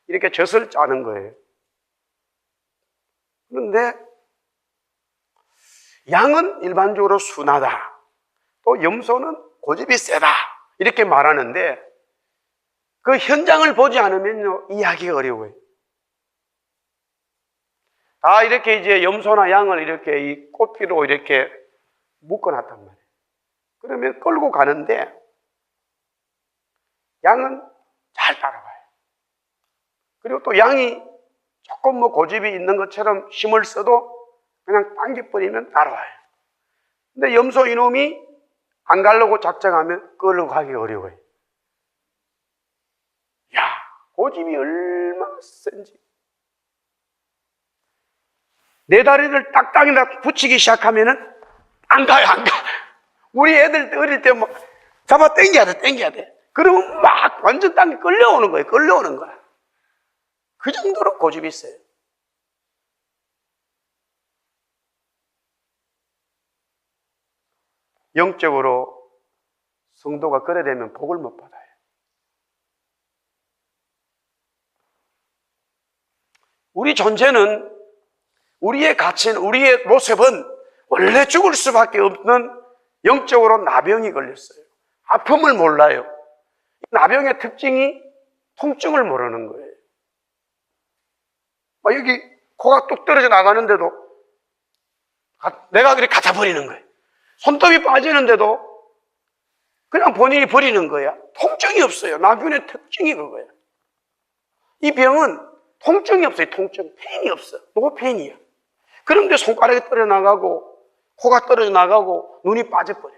이렇게 젖을 짜는 거예요. 그런데 양은 일반적으로 순하다, 또 염소는 고집이 세다, 이렇게 말하는데 그 현장을 보지 않으면요, 이해하기가 어려워요. 다 이렇게 이제 염소나 양을 이렇게 이 꽃피로 이렇게 묶어놨단 말이에요. 그러면 끌고 가는데 양은 잘 따라가요. 그리고 또 양이 조금 고집이 있는 것처럼 힘을 써도 그냥 당겨버리면 따라와요. 근데 염소 이놈이 안 가려고 작정하면 끌고 가기 어려워요. 야, 고집이 얼마나 센지. 내 다리를 딱딱이나 붙이기 시작하면은 안 가요, 안 가. 우리 애들 어릴 때 잡아 당겨야 돼. 그러면 막 완전 땅에 끌려오는 거예요. 끌려오는 거야. 그 정도로 고집이 있어요. 영적으로 성도가 그래 되면 복을 못 받아요. 우리 존재는, 우리의 가치는, 우리의 모습은 원래 죽을 수밖에 없는 영적으로 나병이 걸렸어요. 아픔을 몰라요. 나병의 특징이 통증을 모르는 거예요. 여기 코가 뚝 떨어져 나가는데도 내가 그렇게 갖다 버리는 거예요. 손톱이 빠지는데도 그냥 본인이 버리는 거야. 통증이 없어요. 나병의 특징이 그거야. 이 병은 통증이 없어요. 통증. 펜이 없어. 노펜이야. 그런데 손가락이 떨어져 나가고 코가 떨어져 나가고 눈이 빠져버려.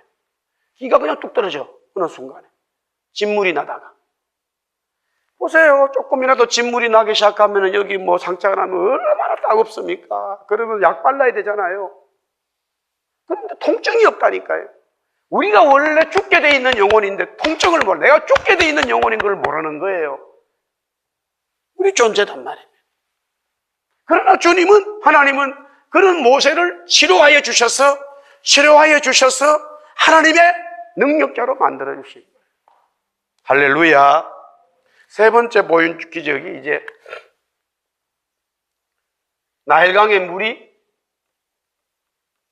기가 그냥 뚝 떨어져. 어느 순간에 진물이 나다가. 보세요. 조금이라도 진물이 나기 시작하면 여기 상처가 나면 얼마나 따갑습니까? 그러면 약 발라야 되잖아요. 그런데 통증이 없다니까요. 우리가 원래 죽게 돼 있는 영혼인데 통증을 몰라. 내가 죽게 돼 있는 영혼인 걸 모르는 거예요. 우리 존재단 말이에요. 그러나 주님은, 하나님은 그런 모세를 치료하여 주셔서 하나님의 능력자로 만들어 주신 거예요. 할렐루야. 세 번째 보인 기적이 이제 나일강의 물이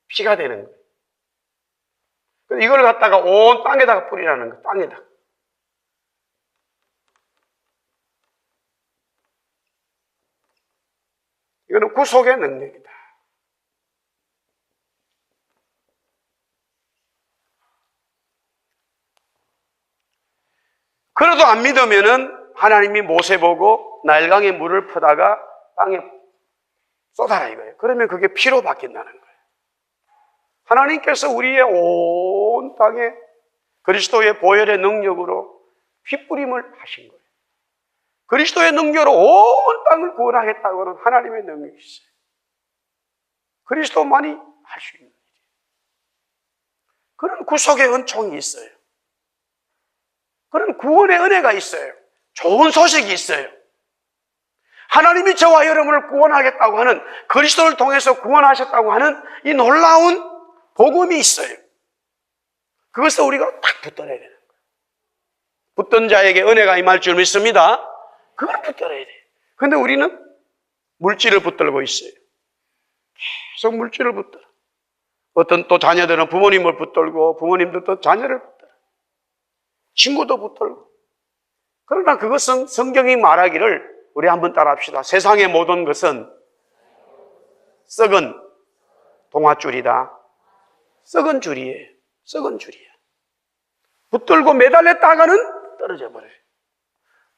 피가 되는 거예요. 이걸 갖다가 온 땅에다가 뿌리라는 거예요. 땅에다. 이거는 구속의 능력이다. 그래도 안 믿으면은 하나님이 모세 보고 나일강의 물을 퍼다가 땅에 쏟아라 이거예요. 그러면 그게 피로 바뀐다는 거예요. 하나님께서 우리의 온 땅에 그리스도의 보혈의 능력으로 핏뿌림을 하신 거예요. 그리스도의 능력으로 온 땅을 구원하겠다고는 하나님의 능력이 있어요. 그리스도만이 할 수 있는 일이에요. 그런 구속의 은총이 있어요. 그런 구원의 은혜가 있어요. 좋은 소식이 있어요. 하나님이 저와 여러분을 구원하겠다고 하는, 그리스도를 통해서 구원하셨다고 하는 이 놀라운 복음이 있어요. 그것을 우리가 딱 붙들어야 되는 거예요. 붙든 자에게 은혜가 임할 줄 믿습니다. 그걸 붙들어야 돼요. 그런데 우리는 물질을 붙들고 있어요. 계속 물질을 붙들어. 어떤 또 자녀들은 부모님을 붙들고, 부모님도 또 자녀를 붙들어. 친구도 붙들고. 그러나 그것은 성경이 말하기를 우리 한번 따라합시다. 세상의 모든 것은 썩은 동아줄이다. 썩은 줄이에요. 썩은 줄이에요. 붙들고 매달렸다가는 떨어져 버려요.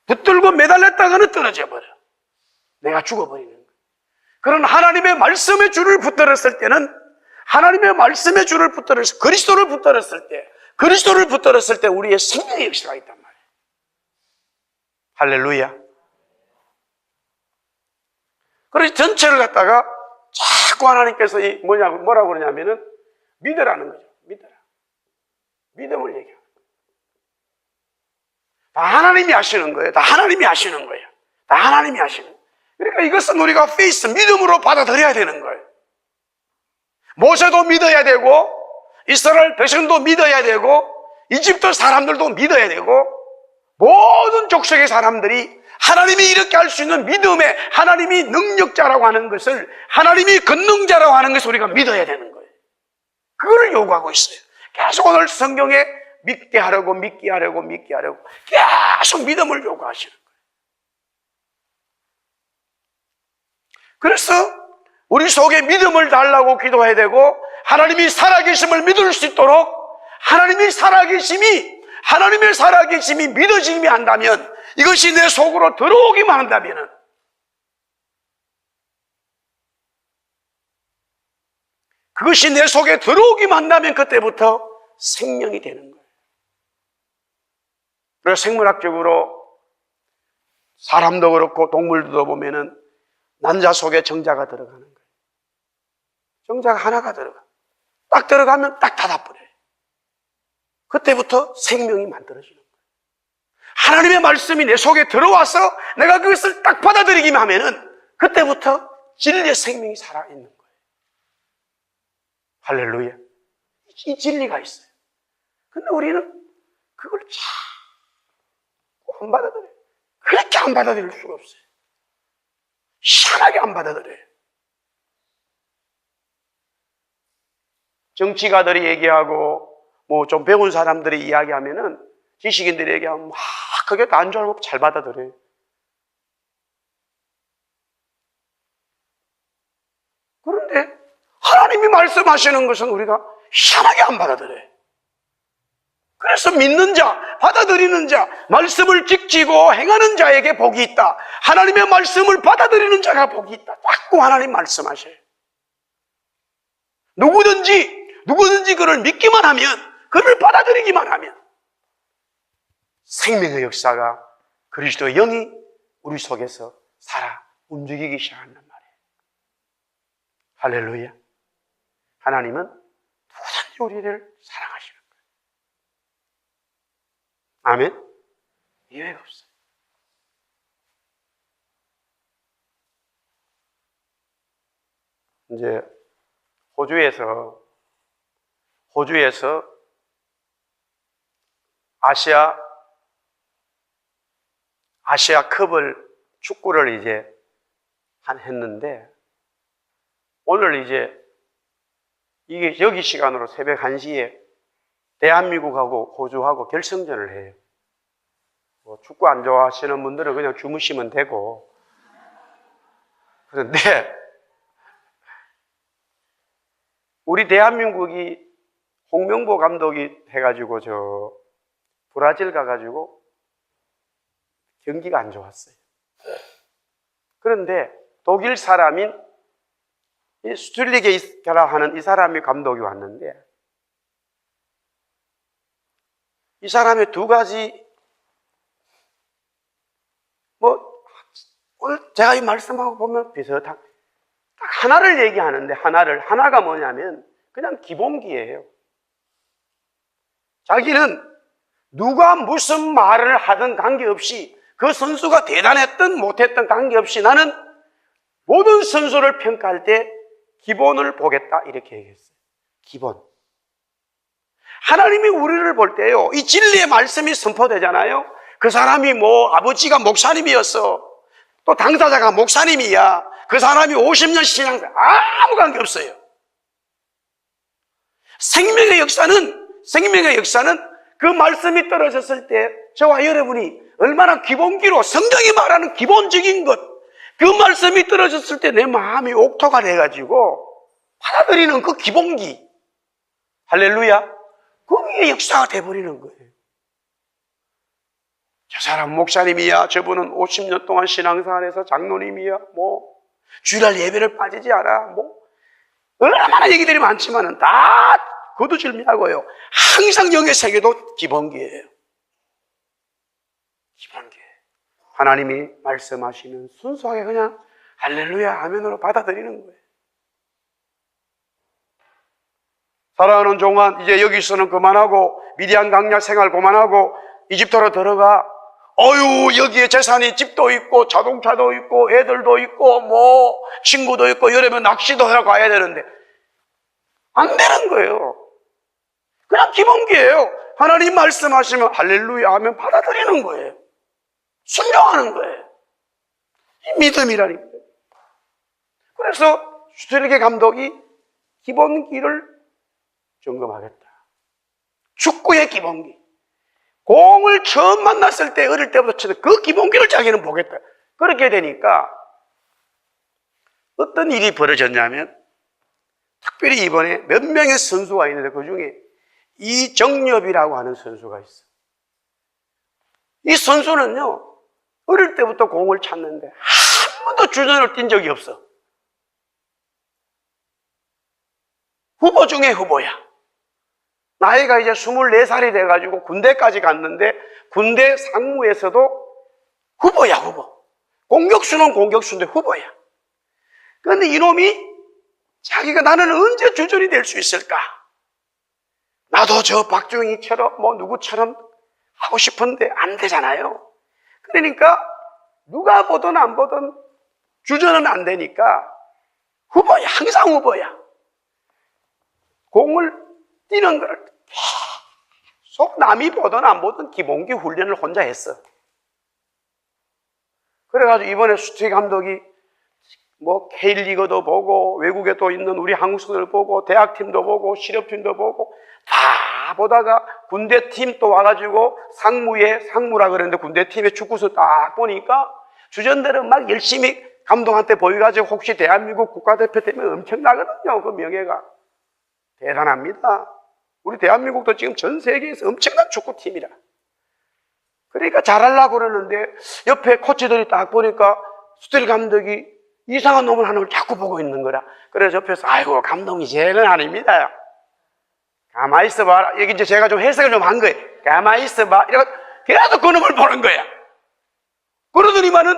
붙들고 매달렸다가는 떨어져 버려. 내가 죽어버리는 거예요. 그런 하나님의 말씀의 줄을 붙들었을 때는, 하나님의 말씀의 줄을 붙들었을 때, 그리스도를 붙들었을 때 우리의 생명의 역사가 있단 말이에요. 할렐루야. 그래서 전체를 갖다가 자꾸 하나님께서 뭐라고 그러냐면은 믿으라는 거죠. 믿어라. 믿음을 얘기하는 거예요. 다 하나님이 하시는 거예요. 다 하나님이 하시는 거예요. 다 하나님이 하시는 거예요. 그러니까 이것은 우리가 페이스, 믿음으로 받아들여야 되는 거예요. 모세도 믿어야 되고, 이스라엘 백성도 믿어야 되고, 이집트 사람들도 믿어야 되고, 모든 족속의 사람들이 하나님이 이렇게 할 수 있는 믿음에, 하나님이 능력자라고 하는 것을, 하나님이 권능자라고 하는 것을 우리가 믿어야 되는 거예요. 그거를 요구하고 있어요. 계속 오늘 성경에 믿게 하려고 계속 믿음을 요구하시는 거예요. 그래서 우리 속에 믿음을 달라고 기도해야 되고, 하나님이 살아계심을 믿을 수 있도록 하나님의 살아계심이 믿어지게 한다면, 이것이 내 속으로 들어오기만 한다면, 그것이 내 속에 들어오기만 한다면 그때부터 생명이 되는 거예요. 그래서 생물학적으로 사람도 그렇고 동물도 보면은 난자 속에 정자가 들어가는 거예요. 정자가 하나가 딱 들어가면 딱 닫아버려요. 그때부터 생명이 만들어지는 거예요. 하나님의 말씀이 내 속에 들어와서 내가 그것을 딱 받아들이기만 하면은 그때부터 진리의 생명이 살아있는 거예요. 할렐루야. 이 진리가 있어요. 근데 우리는 그걸 자꾸 안 받아들여요. 그렇게 안 받아들일 수가 없어요. 희한하게 안 받아들여요. 정치가들이 얘기하고 뭐 좀 배운 사람들이 이야기하면은, 지식인들이 얘기하면 막 그게 다 안 줄 알고 잘 받아들여요. 그런데 하나님이 말씀하시는 것은 우리가 희한하게 안 받아들여요. 그래서 믿는 자, 받아들이는 자, 말씀을 지키고 행하는 자에게 복이 있다. 하나님의 말씀을 받아들이는 자가 복이 있다. 자꾸 하나님 말씀하셔요. 누구든지 그를 믿기만 하면, 그를 받아들이기만 하면 생명의 역사가, 그리스도의 영이 우리 속에서 살아 움직이기 시작한단 말이에요. 할렐루야. 하나님은 누구든지 우리를 사랑하시는 거예요. 아멘? 이해가 없어요. 이제 호주에서 아시아컵을 축구를 이제 했는데, 오늘 이제 이게 여기 시간으로 새벽 1시에 대한민국하고 호주하고 결승전을 해요. 뭐 축구 안 좋아하시는 분들은 그냥 주무시면 되고. 그런데 우리 대한민국이 홍명보 감독이 해가지고 브라질 가가지고 경기가 안 좋았어요. 그런데 독일 사람인 스툴리게이스라 하는 이 사람이 감독이 왔는데, 이 사람의 두 가지, 오늘 제가 이 말씀하고 보면 비슷한, 딱 하나를 얘기하는데, 하나가 뭐냐면 그냥 기본기예요. 자기는 누가 무슨 말을 하든 관계없이, 그 선수가 대단했든 못했든 관계없이 나는 모든 선수를 평가할 때 기본을 보겠다, 이렇게 얘기했어요. 기본. 하나님이 우리를 볼 때요, 이 진리의 말씀이 선포되잖아요. 그 사람이 아버지가 목사님이었어, 또 당사자가 목사님이야, 그 사람이 50년 신앙생 아무 관계 없어요. 생명의 역사는 그 말씀이 떨어졌을 때 저와 여러분이 얼마나 기본기로 성경이 말하는 기본적인 것, 그 말씀이 떨어졌을 때 내 마음이 옥토가 돼가지고 받아들이는 그 기본기, 할렐루야, 거기에 역사가 돼버리는 거예요. 저 사람 목사님이야, 저분은 50년 동안 신앙생활에서 장로님이야, 주일날 예배를 빠지지 않아, 얼마나 얘기들이 많지만은 다 거두절미하고요. 항상 영의 세계도 기본기예요. 기본기. 하나님이 말씀하시면 순수하게 그냥 할렐루야 아멘으로 받아들이는 거예요. 사랑하는 종아, 이제 여기서는 그만하고 미디안 강약 생활 그만하고 이집트로 들어가. 여기에 재산이 집도 있고 자동차도 있고 애들도 있고 친구도 있고 여름에 낚시도 하러 가야 되는데 안 되는 거예요. 그냥 기본기예요. 하나님 말씀하시면 할렐루야 하면 받아들이는 거예요. 순종하는 거예요. 이 믿음이라는 거예요. 그래서 슈트리게 감독이 기본기를 점검하겠다. 축구의 기본기. 공을 처음 만났을 때 어릴 때부터 치는 그 기본기를 자기는 보겠다. 그렇게 되니까 어떤 일이 벌어졌냐면 특별히 이번에 몇 명의 선수가 있는데 그중에 이정엽이라고 하는 선수가 있어. 이 선수는요 어릴 때부터 공을 찼는데 한 번도 주전을 뛴 적이 없어. 후보 중에 후보야. 나이가 이제 24살이 돼가지고 군대까지 갔는데 군대 상무에서도 후보야, 후보. 공격수는 공격수인데 후보야. 그런데 이놈이 자기가 나는 언제 주전이 될 수 있을까? 나도 저 박주영이처럼 누구처럼 하고 싶은데 안 되잖아요. 그러니까 누가 보든 안 보든 주전은 안 되니까 후보야, 항상 후보야. 공을 뛰는 걸 계속 남이 보든 안 보든 기본기 훈련을 혼자 했어. 그래가지고 이번에 슈트리 감독이 K리그도 보고 외국에 또 있는 우리 한국 선수들 보고 대학팀도 보고 실업팀도 보고 다 보다가 군대팀 또 와가지고 상무라 그랬는데 군대팀의 축구수 딱 보니까 주전들은 막 열심히 감독한테 보여가지고 혹시 대한민국 국가대표 되면 엄청나거든요. 그 명예가 대단합니다. 우리 대한민국도 지금 전 세계에서 엄청난 축구팀이라. 그러니까 잘하려고 그러는데 옆에 코치들이 딱 보니까 슈트리 감독이 이상한 놈을 하는 걸 자꾸 보고 있는 거라. 그래서 옆에서 아이고 감독이 쟤는 아닙니다. 가만히 있어봐. 여기 이제 제가 좀 해석을 좀 한 거예요. 가만히 있어봐. 이러고 계속 그 놈을 보는 거야. 그러더니만은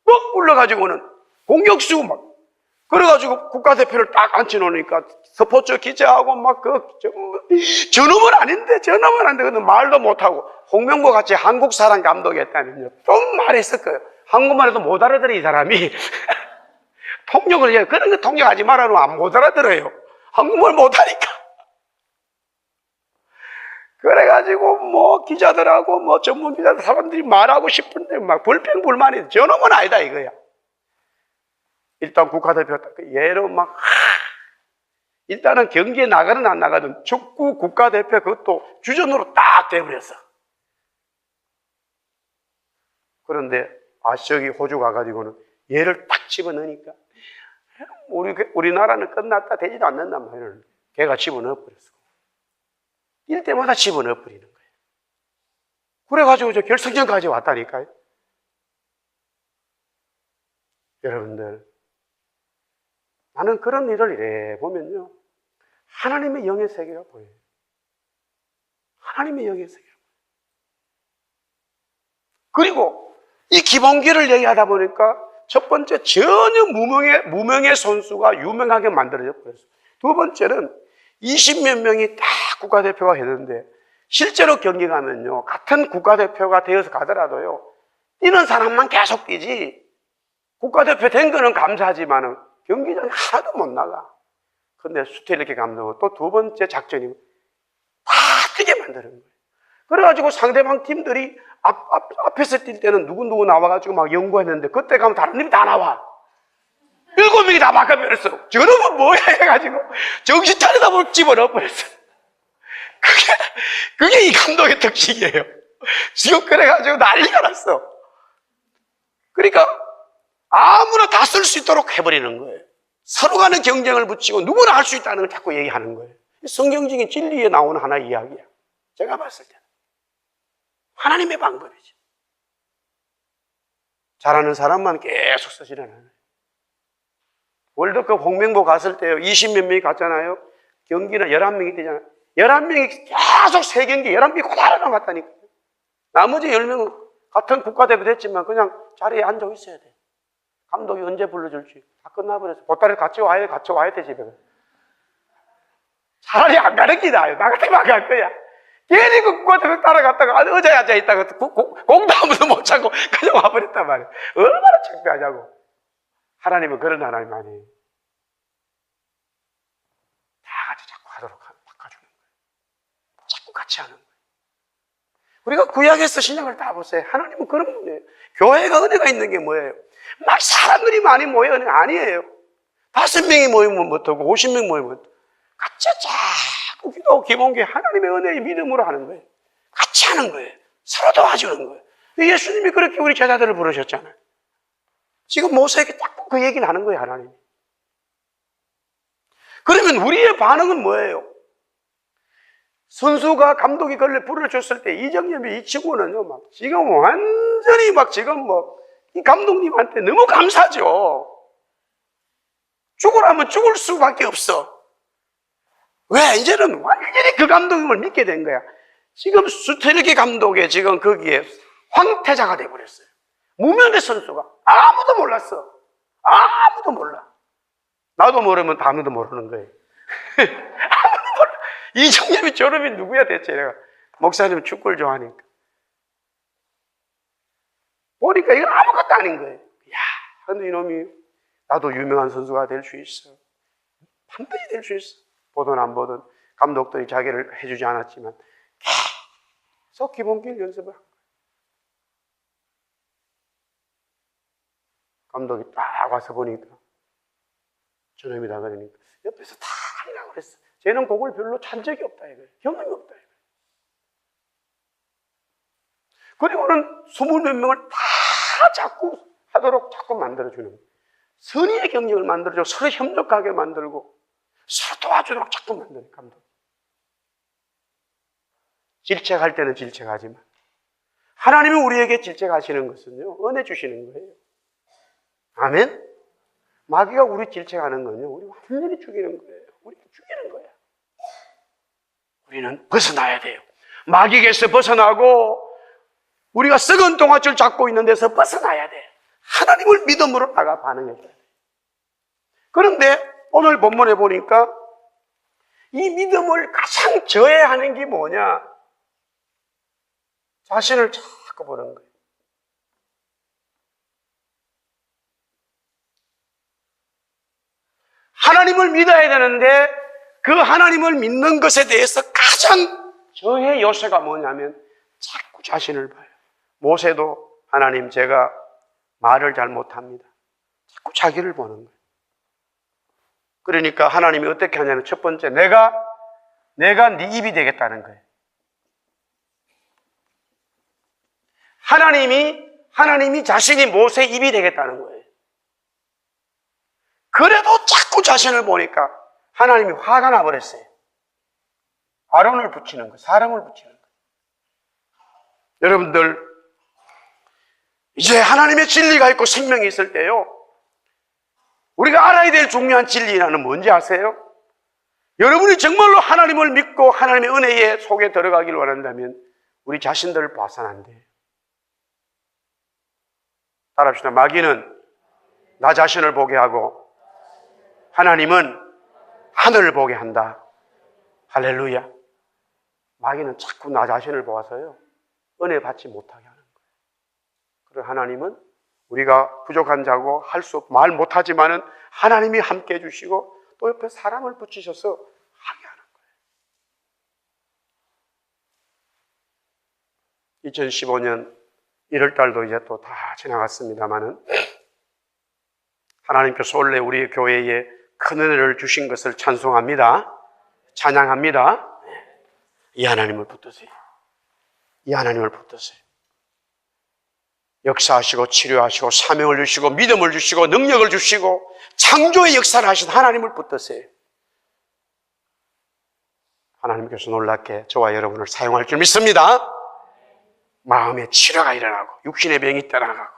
뻑 불러가지고는 공격수 막 그래가지고 국가대표를 딱 앉혀놓으니까 스포츠 기자하고 저놈은 아닌데 저놈은 아닌데 근데 말도 못하고 홍명보 같이 한국 사람 감독이었다면요 좀 말했을 거예요. 한국말해도 못 알아들어 이 사람이. 통역을 해요. 그런 거 통역하지 말아놓으면 못 알아들어요. 한국말 못하니까. 그래가지고 기자들하고 전문 기자들 사람들이 말하고 싶은데 막 불평불만이 저놈은 아니다 이거야. 일단 국가대표 얘로 일단은 경기에 나가든 안 나가든 축구 국가대표 그것도 주전으로 딱 돼버렸어. 그런데 저기 호주 가가지고는 얘를 딱 집어넣으니까 우리나라는 끝났다 되지도 않는단 말이에요. 걔가 집어넣어버렸어. 뛸 때마다 집어넣어버리는 거예요. 그래가지고 저 결승전까지 왔다니까요. 여러분들 나는 그런 일을 이래 보면요 하나님의 영의 세계가 보여요. 하나님의 영의 세계가 보여요. 그리고 이 기본기를 얘기하다 보니까 첫 번째 전혀 무명의 선수가 유명하게 만들어져 버렸어요. 두 번째는 20몇 명이 다 국가대표가 했는데 실제로 경기 가면요 같은 국가대표가 되어서 가더라도요 뛰는 사람만 계속 뛰지 국가대표 된 거는 감사하지만은 경기장에 하나도 못 나가. 근데 슈트리게 감독은 또 두 번째 작전이 다 뛰게 만드는 거예요. 그래가지고 상대방 팀들이 앞에서 뛸 때는 누구 나와가지고 막 연구했는데 그때 가면 다른 팀이 다 나와. 7명이 다 바꿔버렸어. 저놈은 뭐야 해가지고 정신 차리다 보면 집어넣어버렸어. 그게 이 감독의 특징이에요. 지금 그래가지고 난리가 났어. 그러니까 아무나 다 쓸 수 있도록 해버리는 거예요. 서로 간의 경쟁을 붙이고 누구나 할 수 있다는 걸 자꾸 얘기하는 거예요. 성경적인 진리에 나오는 하나의 이야기야. 제가 봤을 때는 하나님의 방법이죠. 잘하는 사람만 계속 쓰시려는 거예요. 월드컵 홍명보 갔을 때요, 20몇 명이 갔잖아요. 경기는 11명이 되잖아요. 11명이 계속 3경기 11명이 고다르게 갔다니까. 나머지 10명은 같은 국가대표 됐지만 그냥 자리에 앉아 있어야 돼. 감독이 언제 불러줄지 다 끝나버렸어. 보따리 같이 와야 돼, 집에. 차라리 안 가는 게 나아요. 나 같으면 안 갈 거야. 괜히 그 국가대표 따라갔다가 의자에 앉아있다가 공도 아무도 못 차고 그냥 와버렸단 말이에요. 얼마나 창피하냐고. 하나님은 그런 하나님 아니에요. 다 같이 자꾸 하도록 바꿔주는 거예요. 자꾸 같이 하는 거예요. 우리가 구약에서 신약을 다 보세요. 하나님은 그런 분이에요. 교회가 은혜가 있는 게 뭐예요? 막 사람들이 많이 모여 은혜가 아니에요. 5명이 모이면 못하고 50명 모이면 못하고 같이 자꾸 기도하고 기본기 하나님의 은혜의 믿음으로 하는 거예요. 같이 하는 거예요. 서로 도와주는 거예요. 예수님이 그렇게 우리 제자들을 부르셨잖아요. 지금 모세에게 딱 그 얘기를 하는 거예요, 하나님이. 그러면 우리의 반응은 뭐예요? 선수가 감독이 그걸 불러줬을 때 이정엽이 이 친구는요, 막 지금 완전히 막 지금 이 감독님한테 너무 감사하죠. 죽으라면 죽을 수밖에 없어. 왜? 이제는 완전히 그 감독님을 믿게 된 거야. 지금 수태르기 감독의 지금 거기에 황태자가 돼버렸어요. 무명의 선수가. 아무도 몰랐어. 아무도 몰라. 나도 모르면 아무도 모르는 거예요. 아무도 몰라. 이정엽이 저놈이 누구야 대체? 내가 목사님 축구를 좋아하니까. 보니까 이건 아무것도 아닌 거예요. 야, 근데 이놈이 나도 유명한 선수가 될 수 있어. 반드시 될 수 있어. 보든 안 보든 감독들이 자기를 해주지 않았지만 계속 기본길 연습을 한 거예요. 감독이 딱 와서 보니까 저놈이다 그러니까 옆에서 다 하려고 그랬어. 쟤는 곡을 별로 찬 적이 없다 이거예요. 경험이 없다 이거예요. 그리고는 20몇 명을 다 자꾸 하도록 자꾸 만들어주는 거예요. 선의의 경력을 만들어주고 서로 협력하게 만들고 서로 도와주도록 자꾸 만드는 감독. 질책할 때는 질책하지만 하나님이 우리에게 질책하시는 것은요, 은혜 주시는 거예요. 아멘? 마귀가 우리 질책하는 건요, 우리 완전히 죽이는 거예요. 우리 죽이는 거야. 우리는 벗어나야 돼요. 마귀에게서 벗어나고 우리가 썩은 동아줄 잡고 있는 데서 벗어나야 돼. 하나님을 믿음으로 나가 반응해야 돼. 그런데 오늘 본문에 보니까 이 믿음을 가장 저해하는 게 뭐냐? 자신을 자꾸 보는 거예요. 하나님을 믿어야 되는데 그 하나님을 믿는 것에 대해서 가장 저해 요소가 뭐냐면 자꾸 자신을 봐요. 모세도 하나님 제가 말을 잘 못합니다. 자꾸 자기를 보는 거예요. 그러니까 하나님이 어떻게 하냐면 첫 번째 내가 네 입이 되겠다는 거예요. 하나님이 자신이 모세의 입이 되겠다는 거예요. 그래도 자꾸 자신을 보니까 하나님이 화가 나버렸어요. 아론을 붙이는 거예요. 사람을 붙이는 거예요. 여러분들 이제 하나님의 진리가 있고 생명이 있을 때요, 우리가 알아야 될 중요한 진리는 뭔지 아세요? 여러분이 정말로 하나님을 믿고 하나님의 은혜의 속에 들어가기를 원한다면 우리 자신들을 봐서는 안 돼요. 따라합시다. 마귀는 나 자신을 보게 하고 하나님은 하늘을 보게 한다. 할렐루야. 마귀는 자꾸 나 자신을 보아서요, 은혜 받지 못하게 하는 거예요. 그리고 하나님은 우리가 부족한 자고 할 수 없고 말 못하지만은 하나님이 함께 해주시고 또 옆에 사람을 붙이셔서 하게 하는 거예요. 2015년 1월 달도 이제 또 다 지나갔습니다만은 하나님께서 원래 우리 교회에 큰 은혜를 주신 것을 찬송합니다. 찬양합니다. 이 하나님을 붙드세요. 이 하나님을 붙드세요. 역사하시고 치료하시고 사명을 주시고 믿음을 주시고 능력을 주시고 창조의 역사를 하신 하나님을 붙드세요. 하나님께서 놀랍게 저와 여러분을 사용할 줄 믿습니다. 마음의 치료가 일어나고 육신의 병이 떠나가고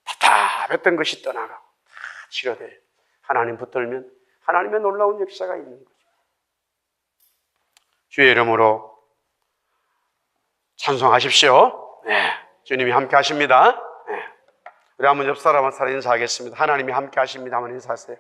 답답했던 것이 떠나가고 다 치료돼요. 하나님 붙들면 하나님의 놀라운 역사가 있는 거죠. 주의 이름으로 찬송하십시오. 네, 주님이 함께 하십니다. 네. 우리 한번 옆 사람한 사람 인사하겠습니다. 하나님이 함께 하십니다. 한번 인사하세요.